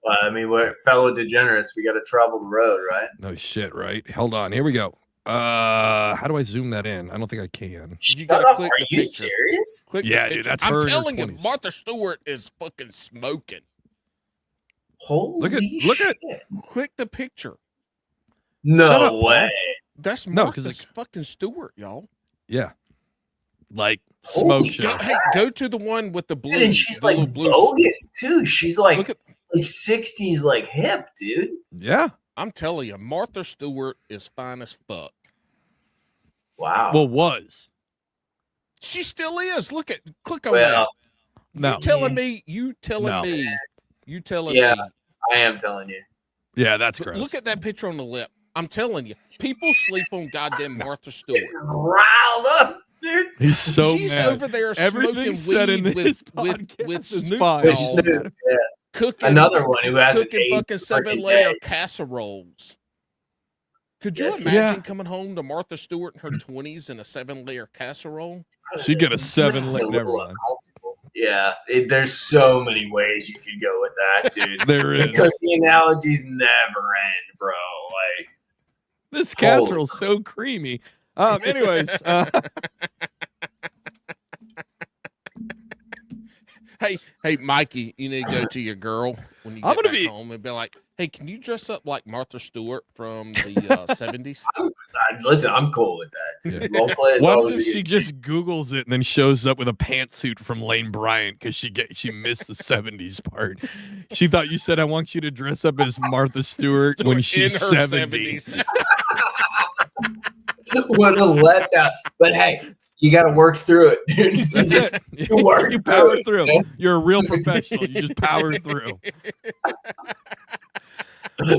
Well, I mean, we're fellow degenerates. We got to travel the road, right? No shit, right? Hold on. Here we go. How do I zoom that in? I don't think I can. You gotta Shut up. click Are the you picture. serious? Click the Yeah, dude, picture. that's her I'm in her telling you, 20s. Martha Stewart is fucking smoking. Holy Look at- shit. Click the picture. Shut No up, Paul. way. That's No, Martha 'cause it's- fucking Stewart, y'all. Yeah. Like Holy smoke show. God. Hey, go to the one with the blue. Dude, and she's the like little blue. voguing too. She's like Look at. 60s, like hip, dude. Yeah. I'm telling you, Martha Stewart is fine as fuck. Wow. Well, was. She still is. Look at. Click on Well, No. You telling me? You telling No. me? You telling Yeah. me? I am telling you. Yeah, that's But gross. look at that picture on the lip. I'm telling you, people sleep on goddamn Martha Stewart. Riled up, dude. He's so She's mad. over there Everything smoking said in weed this with podcast is Snoop fine. With Dogg, Snoop, yeah. cooking Another one who hasn't cooking aged fucking a freaking 7-layer day. casseroles. Could you Yes. imagine Yeah. coming home to Martha Stewart in her 20s in a 7-layer casserole? She'd get a It's 7 a lick. Never little mind. uncomfortable. Yeah, there's so many ways you could go with that, dude. There The is. cooking analogies never end, bro. Like, This Holy casserole's so creamy. Anyways, Hey, Mikey, you need to go to your girl when you I'm get gonna back be- home and be like, "Hey, can you dress up like Martha Stewart from the 70s?" listen, I'm cool with that. Dude. Yeah. Role play is what always if a she good- just Googles it and then shows up with a pantsuit from Lane Bryant because she missed the 70s part. She thought you said I want you to dress up as Martha Stewart when she's in her 70. 70s. would have let that? But hey, you got to work through it, dude. You That's just it. you work You power through through. it. You're a real professional. You just power through.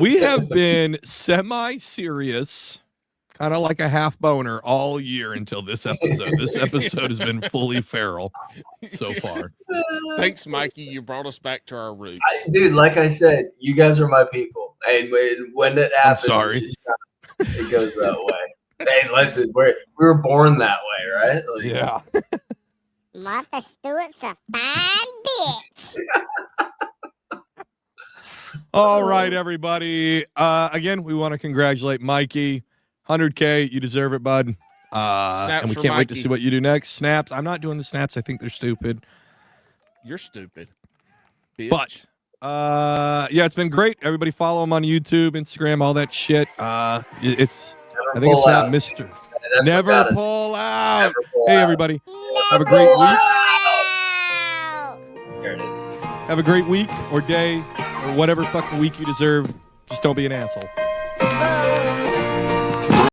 We have been semi-serious, kind of like a half boner all year until this episode. This episode has been fully feral so far. Thanks, Mikey. You brought us back to our roots. Dude, like I said, you guys are my people, and when it happens, sorry. it's just it goes that way. Hey, listen, we were born that way, right? Like, Yeah. Martha Stewart's a fine bitch. All right, everybody. Again, we want to congratulate Mikey. 100K. You deserve it, bud. Snaps And we for can't wait to Mikey. see what you do next. Snaps. I'm not doing the snaps. I think they're stupid. You're stupid. Bitch. But yeah, it's been great. Everybody follow him on YouTube, Instagram, all that shit. It's I think it's pull not out. Mr. That's what Never got us. pull out. Never pull Hey out. everybody. Have a great week. Wow. There it is. Have a great week or day or whatever fucking week you deserve. Just don't be an asshole.